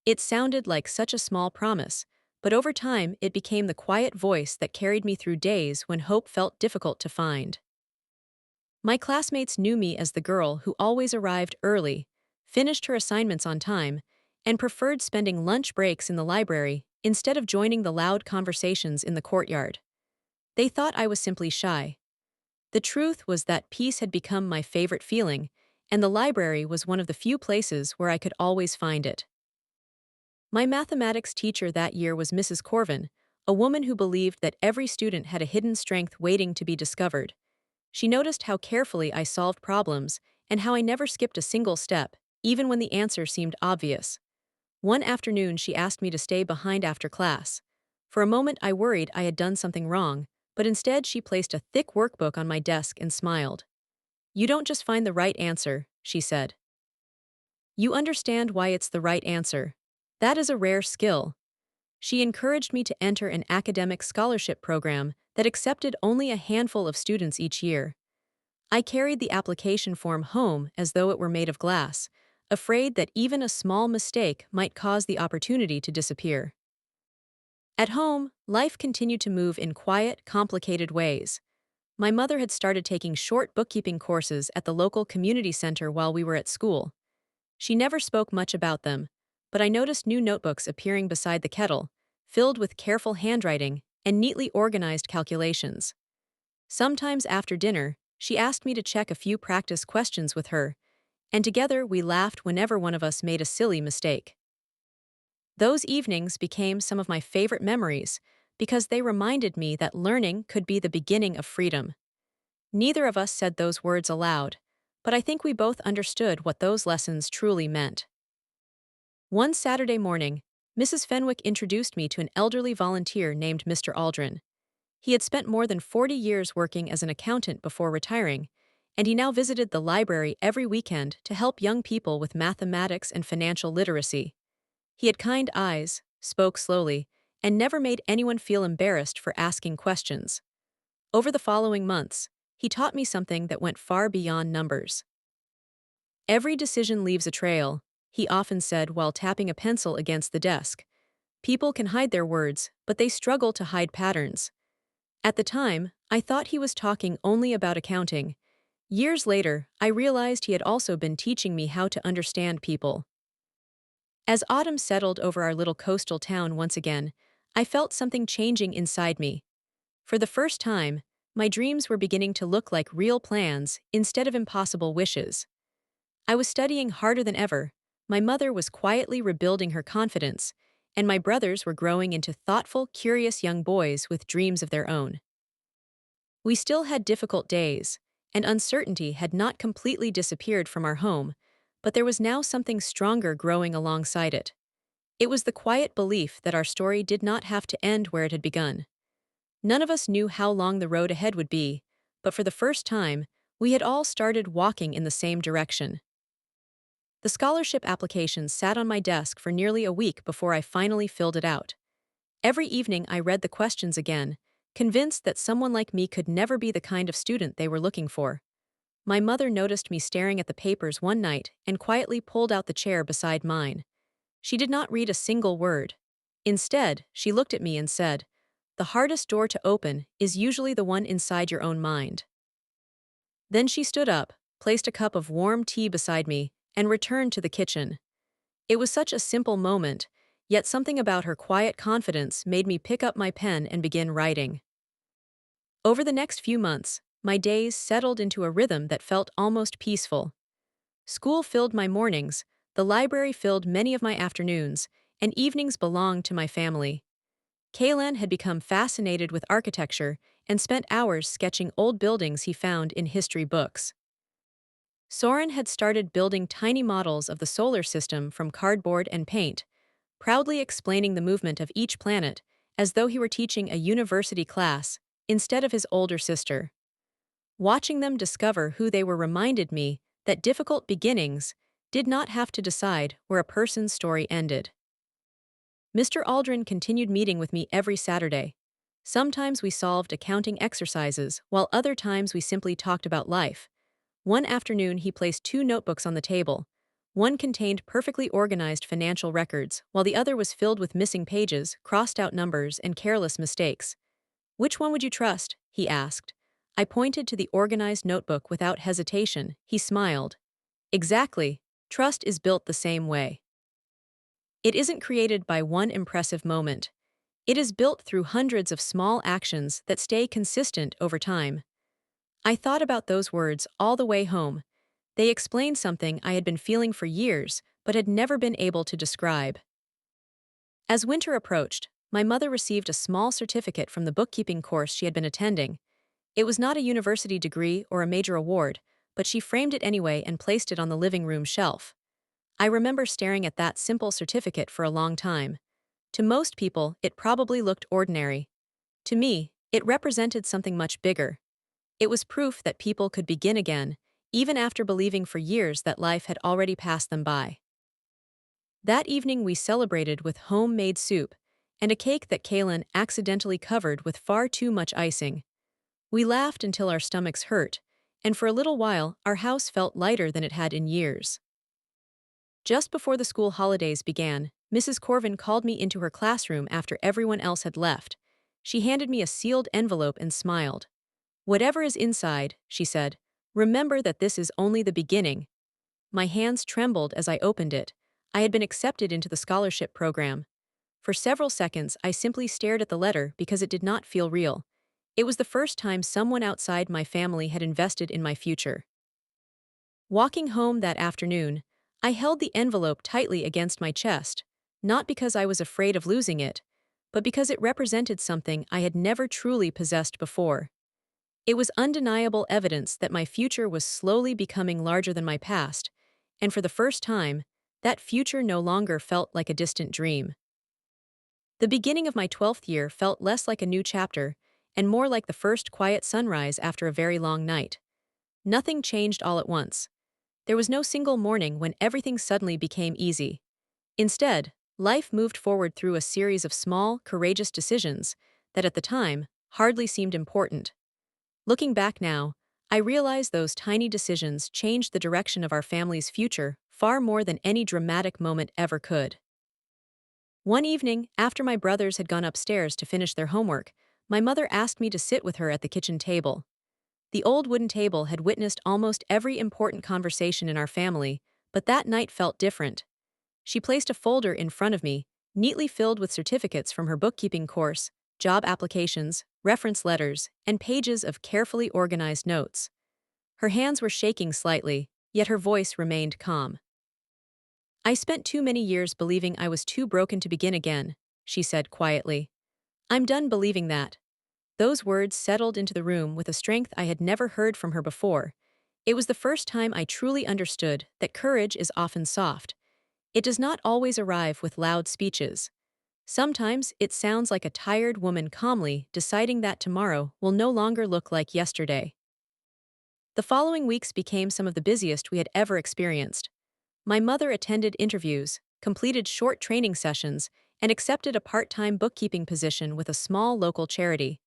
It sounded like such a small promise, but over time it became the quiet voice that carried me through days when hope felt difficult to find. My classmates knew me as the girl who always arrived early, finished her assignments on time, and preferred spending lunch breaks in the library instead of joining the loud conversations in the courtyard. They thought I was simply shy. The truth was that peace had become my favorite feeling, and the library was one of the few places where I could always find it. My mathematics teacher that year was Mrs. Corvin, a woman who believed that every student had a hidden strength waiting to be discovered. She noticed how carefully I solved problems and how I never skipped a single step, even when the answer seemed obvious. One afternoon, she asked me to stay behind after class. For a moment, I worried I had done something wrong, but instead she placed a thick workbook on my desk and smiled. "You don't just find the right answer," she said. "You understand why it's the right answer. That is a rare skill." She encouraged me to enter an academic scholarship program that accepted only a handful of students each year. I carried the application form home as though it were made of glass, afraid that even a small mistake might cause the opportunity to disappear. At home, life continued to move in quiet, complicated ways. My mother had started taking short bookkeeping courses at the local community center while we were at school. She never spoke much about them, but I noticed new notebooks appearing beside the kettle, filled with careful handwriting and neatly organized calculations. Sometimes after dinner, she asked me to check a few practice questions with her, and together we laughed whenever one of us made a silly mistake. Those evenings became some of my favorite memories because they reminded me that learning could be the beginning of freedom. Neither of us said those words aloud, but I think we both understood what those lessons truly meant. One Saturday morning, Mrs. Fenwick introduced me to an elderly volunteer named Mr. Aldrin. He had spent more than 40 years working as an accountant before retiring, and he now visited the library every weekend to help young people with mathematics and financial literacy. He had kind eyes, spoke slowly, and never made anyone feel embarrassed for asking questions. Over the following months, he taught me something that went far beyond numbers. Every decision leaves a trail, he often said while tapping a pencil against the desk. People can hide their words, but they struggle to hide patterns. At the time, I thought he was talking only about accounting. Years later, I realized he had also been teaching me how to understand people. As autumn settled over our little coastal town once again, I felt something changing inside me. For the first time, my dreams were beginning to look like real plans instead of impossible wishes. I was studying harder than ever, my mother was quietly rebuilding her confidence, and my brothers were growing into thoughtful, curious young boys with dreams of their own. We still had difficult days, and uncertainty had not completely disappeared from our home, but there was now something stronger growing alongside it. It was the quiet belief that our story did not have to end where it had begun. None of us knew how long the road ahead would be, but for the first time, we had all started walking in the same direction. The scholarship application sat on my desk for nearly a week before I finally filled it out. Every evening I read the questions again, convinced that someone like me could never be the kind of student they were looking for. My mother noticed me staring at the papers one night and quietly pulled out the chair beside mine. She did not read a single word. Instead, she looked at me and said, "The hardest door to open is usually the one inside your own mind." Then she stood up, placed a cup of warm tea beside me, and returned to the kitchen. It was such a simple moment, yet something about her quiet confidence made me pick up my pen and begin writing. Over the next few months, my days settled into a rhythm that felt almost peaceful. School filled my mornings, the library filled many of my afternoons, and evenings belonged to my family. Kaylan had become fascinated with architecture and spent hours sketching old buildings he found in history books. Soren had started building tiny models of the solar system from cardboard and paint, proudly explaining the movement of each planet as though he were teaching a university class instead of his older sister. Watching them discover who they were reminded me that difficult beginnings did not have to decide where a person's story ended. Mr. Aldrin continued meeting with me every Saturday. Sometimes we solved accounting exercises, while other times we simply talked about life. One afternoon he placed two notebooks on the table. One contained perfectly organized financial records, while the other was filled with missing pages, crossed-out numbers, and careless mistakes. "Which one would you trust?" he asked. I pointed to the organized notebook without hesitation. He smiled. "Exactly. Trust is built the same way. It isn't created by one impressive moment. It is built through hundreds of small actions that stay consistent over time." I thought about those words all the way home. They explained something I had been feeling for years but had never been able to describe. As winter approached, my mother received a small certificate from the bookkeeping course she had been attending. It was not a university degree or a major award, but she framed it anyway and placed it on the living room shelf. I remember staring at that simple certificate for a long time. To most people, it probably looked ordinary. To me, it represented something much bigger. It was proof that people could begin again, even after believing for years that life had already passed them by. That evening we celebrated with homemade soup and a cake that Kaylin accidentally covered with far too much icing. We laughed until our stomachs hurt, and for a little while our house felt lighter than it had in years. Just before the school holidays began, Mrs. Corvin called me into her classroom after everyone else had left. She handed me a sealed envelope and smiled. "Whatever is inside," she said, "remember that this is only the beginning." My hands trembled as I opened it. I had been accepted into the scholarship program. For several seconds, I simply stared at the letter because it did not feel real. It was the first time someone outside my family had invested in my future. Walking home that afternoon, I held the envelope tightly against my chest, not because I was afraid of losing it, but because it represented something I had never truly possessed before. It was undeniable evidence that my future was slowly becoming larger than my past, and for the first time, that future no longer felt like a distant dream. The beginning of my 12th year felt less like a new chapter and more like the first quiet sunrise after a very long night. Nothing changed all at once. There was no single morning when everything suddenly became easy. Instead, life moved forward through a series of small, courageous decisions that at the time hardly seemed important. Looking back now, I realize those tiny decisions changed the direction of our family's future far more than any dramatic moment ever could. One evening, after my brothers had gone upstairs to finish their homework, my mother asked me to sit with her at the kitchen table. The old wooden table had witnessed almost every important conversation in our family, but that night felt different. She placed a folder in front of me, neatly filled with certificates from her bookkeeping course, job applications, reference letters, and pages of carefully organized notes. Her hands were shaking slightly, yet her voice remained calm. "I spent too many years believing I was too broken to begin again," she said quietly. "I'm done believing that." Those words settled into the room with a strength I had never heard from her before. It was the first time I truly understood that courage is often soft. It does not always arrive with loud speeches. Sometimes it sounds like a tired woman calmly deciding that tomorrow will no longer look like yesterday. The following weeks became some of the busiest we had ever experienced. My mother attended interviews, completed short training sessions, and accepted a part-time bookkeeping position with a small local charity.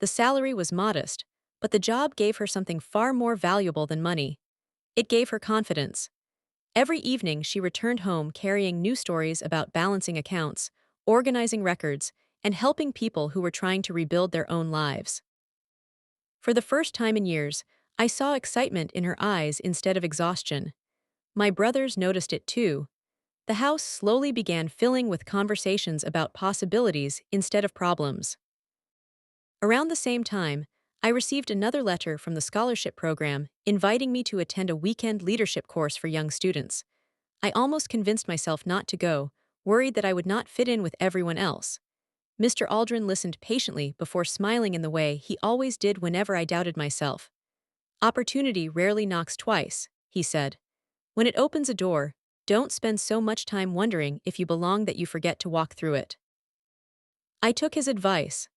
The salary was modest, but the job gave her something far more valuable than money. It gave her confidence. Every evening she returned home carrying new stories about balancing accounts, organizing records, and helping people who were trying to rebuild their own lives. For the first time in years, I saw excitement in her eyes instead of exhaustion. My brothers noticed it too. The house slowly began filling with conversations about possibilities instead of problems. Around the same time, I received another letter from the scholarship program inviting me to attend a weekend leadership course for young students. I almost convinced myself not to go, worried that I would not fit in with everyone else. Mr. Aldrin listened patiently before smiling in the way he always did whenever I doubted myself. "Opportunity rarely knocks twice," he said. "When it opens a door, don't spend so much time wondering if you belong that you forget to walk through it." I took his advice.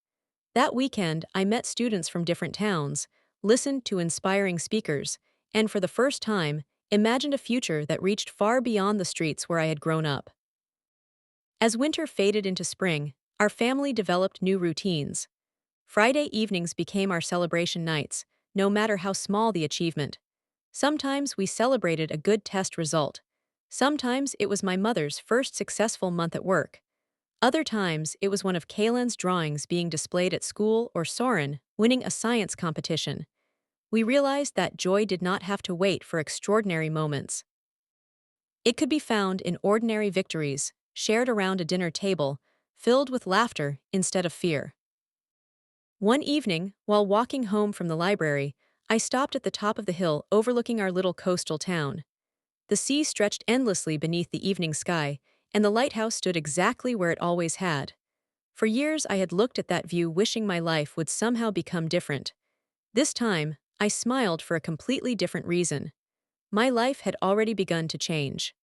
That weekend, I met students from different towns, listened to inspiring speakers, and for the first time, imagined a future that reached far beyond the streets where I had grown up. As winter faded into spring, our family developed new routines. Friday evenings became our celebration nights, no matter how small the achievement. Sometimes we celebrated a good test result. Sometimes it was my mother's first successful month at work. Other times, it was one of Kaylin's drawings being displayed at school or Soren winning a science competition. We realized that joy did not have to wait for extraordinary moments. It could be found in ordinary victories, shared around a dinner table, filled with laughter instead of fear. One evening, while walking home from the library, I stopped at the top of the hill overlooking our little coastal town. The sea stretched endlessly beneath the evening sky, and the lighthouse stood exactly where it always had. For years I had looked at that view wishing my life would somehow become different. This time, I smiled for a completely different reason. My life had already begun to change.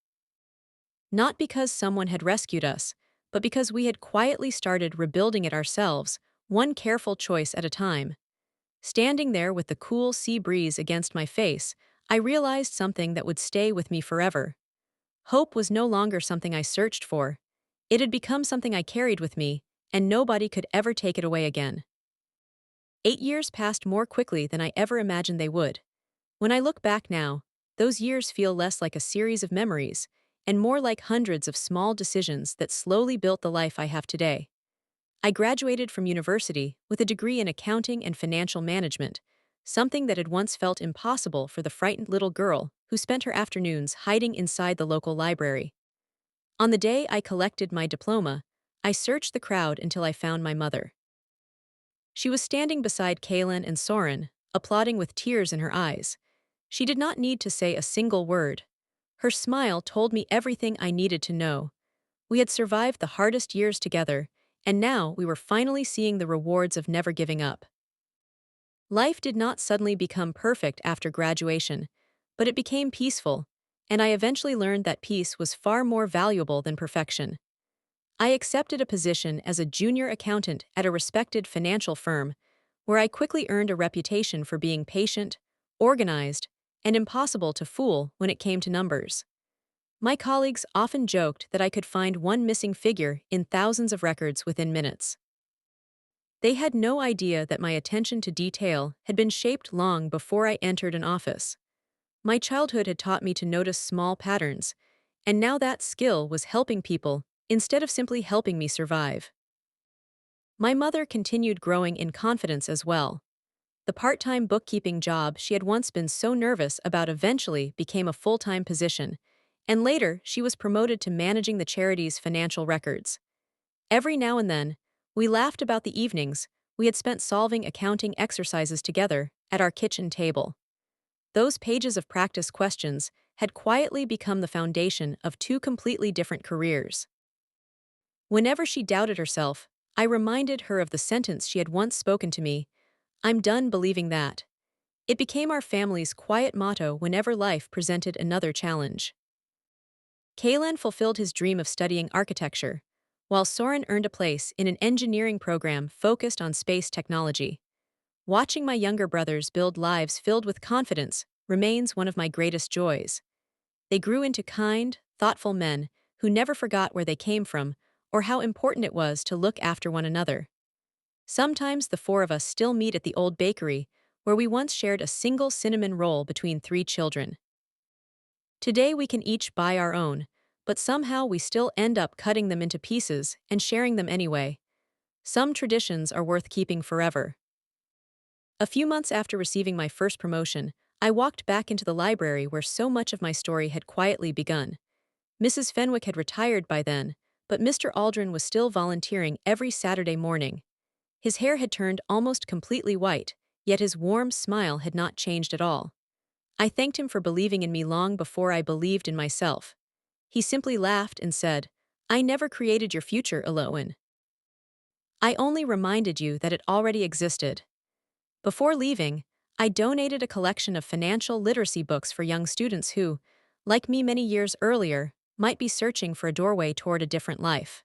Not because someone had rescued us, but because we had quietly started rebuilding it ourselves, one careful choice at a time. Standing there with the cool sea breeze against my face, I realized something that would stay with me forever. Hope was no longer something I searched for. It had become something I carried with me, and nobody could ever take it away again. 8 years passed more quickly than I ever imagined they would. When I look back now, those years feel less like a series of memories, and more like hundreds of small decisions that slowly built the life I have today. I graduated from university with a degree in accounting and financial management, something that had once felt impossible for the frightened little girl who spent her afternoons hiding inside the local library. On the day I collected my diploma, I searched the crowd until I found my mother. She was standing beside Kaylin and Soren, applauding with tears in her eyes. She did not need to say a single word. Her smile told me everything I needed to know. We had survived the hardest years together, and now we were finally seeing the rewards of never giving up. Life did not suddenly become perfect after graduation, but it became peaceful, and I eventually learned that peace was far more valuable than perfection. I accepted a position as a junior accountant at a respected financial firm, where I quickly earned a reputation for being patient, organized, and impossible to fool when it came to numbers. My colleagues often joked that I could find one missing figure in thousands of records within minutes. They had no idea that my attention to detail had been shaped long before I entered an office. My childhood had taught me to notice small patterns, and now that skill was helping people instead of simply helping me survive. My mother continued growing in confidence as well. The part-time bookkeeping job she had once been so nervous about eventually became a full-time position, and later she was promoted to managing the charity's financial records. Every now and then, we laughed about the evenings we had spent solving accounting exercises together at our kitchen table. Those pages of practice questions had quietly become the foundation of two completely different careers. Whenever she doubted herself, I reminded her of the sentence she had once spoken to me: "I'm done believing that." It became our family's quiet motto whenever life presented another challenge. Kalen fulfilled his dream of studying architecture, while Soren earned a place in an engineering program focused on space technology. Watching my younger brothers build lives filled with confidence remains one of my greatest joys. They grew into kind, thoughtful men who never forgot where they came from or how important it was to look after one another. Sometimes the four of us still meet at the old bakery where we once shared a single cinnamon roll between three children. Today we can each buy our own, but somehow we still end up cutting them into pieces and sharing them anyway. Some traditions are worth keeping forever. A few months after receiving my first promotion, I walked back into the library where so much of my story had quietly begun. Mrs. Fenwick had retired by then, but Mr. Aldrin was still volunteering every Saturday morning. His hair had turned almost completely white, yet his warm smile had not changed at all. I thanked him for believing in me long before I believed in myself. He simply laughed and said, "I never created your future, Elowen. I only reminded you that it already existed." Before leaving, I donated a collection of financial literacy books for young students who, like me many years earlier, might be searching for a doorway toward a different life.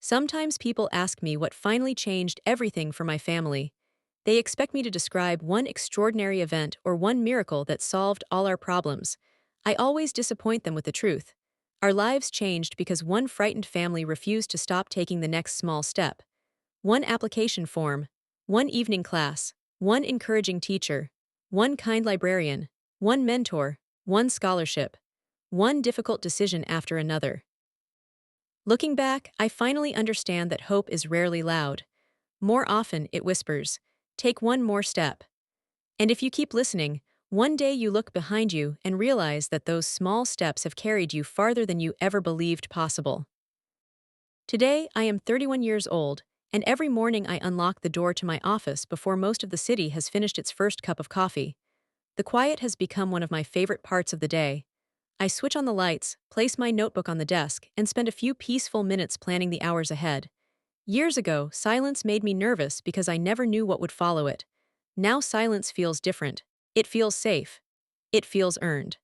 Sometimes people ask me what finally changed everything for my family. They expect me to describe one extraordinary event or one miracle that solved all our problems. I always disappoint them with the truth. Our lives changed because one frightened family refused to stop taking the next small step. One application form, one evening class, one encouraging teacher, one kind librarian, one mentor, one scholarship, one difficult decision after another. Looking back, I finally understand that hope is rarely loud. More often, it whispers, "Take one more step." And if you keep listening, one day you look behind you and realize that those small steps have carried you farther than you ever believed possible. Today, I am 31 years old, and every morning I unlock the door to my office before most of the city has finished its first cup of coffee. The quiet has become one of my favorite parts of the day. I switch on the lights, place my notebook on the desk, and spend a few peaceful minutes planning the hours ahead. Years ago, silence made me nervous because I never knew what would follow it. Now silence feels different. It feels safe. It feels earned.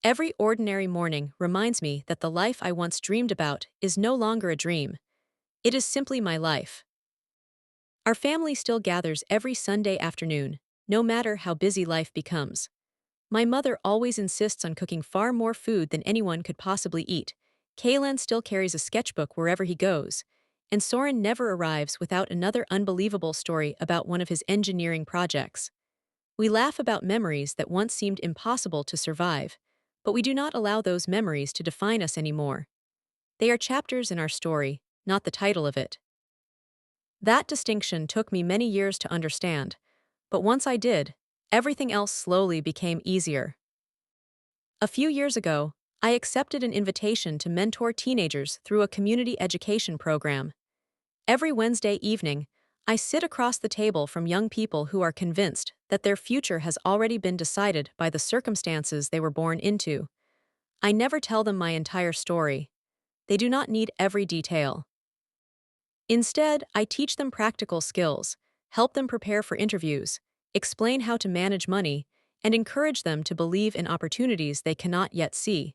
Every ordinary morning reminds me that the life I once dreamed about is no longer a dream. It is simply my life. Our family still gathers every Sunday afternoon, no matter how busy life becomes. My mother always insists on cooking far more food than anyone could possibly eat. Kaylan still carries a sketchbook wherever he goes, and Soren never arrives without another unbelievable story about one of his engineering projects. We laugh about memories that once seemed impossible to survive, but we do not allow those memories to define us anymore. They are chapters in our story, not the title of it. That distinction took me many years to understand, but once I did, everything else slowly became easier. A few years ago, I accepted an invitation to mentor teenagers through a community education program. Every Wednesday evening, I sit across the table from young people who are convinced that their future has already been decided by the circumstances they were born into. I never tell them my entire story. They do not need every detail. Instead, I teach them practical skills, help them prepare for interviews, explain how to manage money, and encourage them to believe in opportunities they cannot yet see.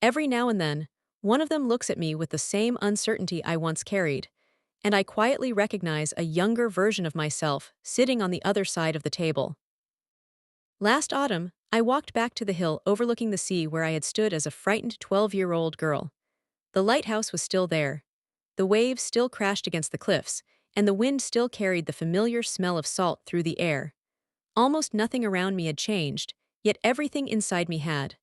Every now and then, one of them looks at me with the same uncertainty I once carried, and I quietly recognize a younger version of myself sitting on the other side of the table. Last autumn, I walked back to the hill overlooking the sea where I had stood as a frightened 12-year-old girl. The lighthouse was still there. The waves still crashed against the cliffs, and the wind still carried the familiar smell of salt through the air. Almost nothing around me had changed, yet everything inside me had.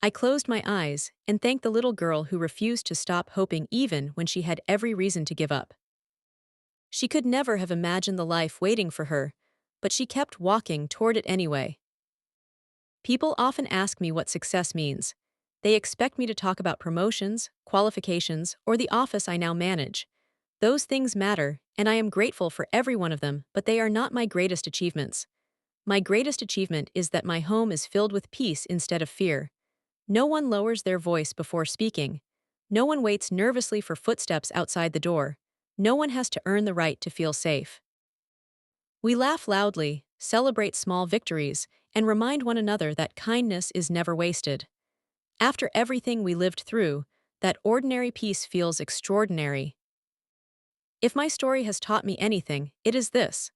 I closed my eyes and thanked the little girl who refused to stop hoping even when she had every reason to give up. She could never have imagined the life waiting for her, but she kept walking toward it anyway. People often ask me what success means. They expect me to talk about promotions, qualifications, or the office I now manage. Those things matter, and I am grateful for every one of them, but they are not my greatest achievements. My greatest achievement is that my home is filled with peace instead of fear. No one lowers their voice before speaking. No one waits nervously for footsteps outside the door. No one has to earn the right to feel safe. We laugh loudly, celebrate small victories, and remind one another that kindness is never wasted. After everything we lived through, that ordinary peace feels extraordinary. If my story has taught me anything, it is this.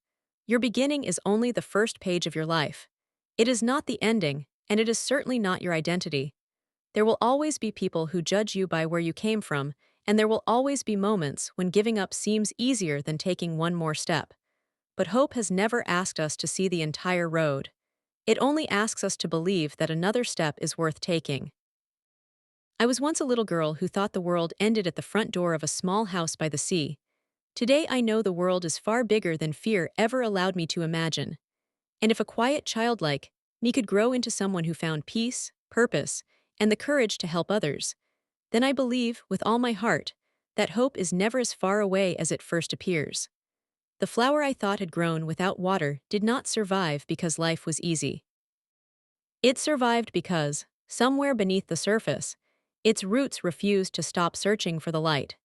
Your beginning is only the first page of your life. It is not the ending, and it is certainly not your identity. There will always be people who judge you by where you came from, and there will always be moments when giving up seems easier than taking one more step. But hope has never asked us to see the entire road. It only asks us to believe that another step is worth taking. I was once a little girl who thought the world ended at the front door of a small house by the sea. Today I know the world is far bigger than fear ever allowed me to imagine. And if a quiet child like me could grow into someone who found peace, purpose, and the courage to help others, then I believe, with all my heart, that hope is never as far away as it first appears. The flower I thought had grown without water did not survive because life was easy. It survived because, somewhere beneath the surface, its roots refused to stop searching for the light.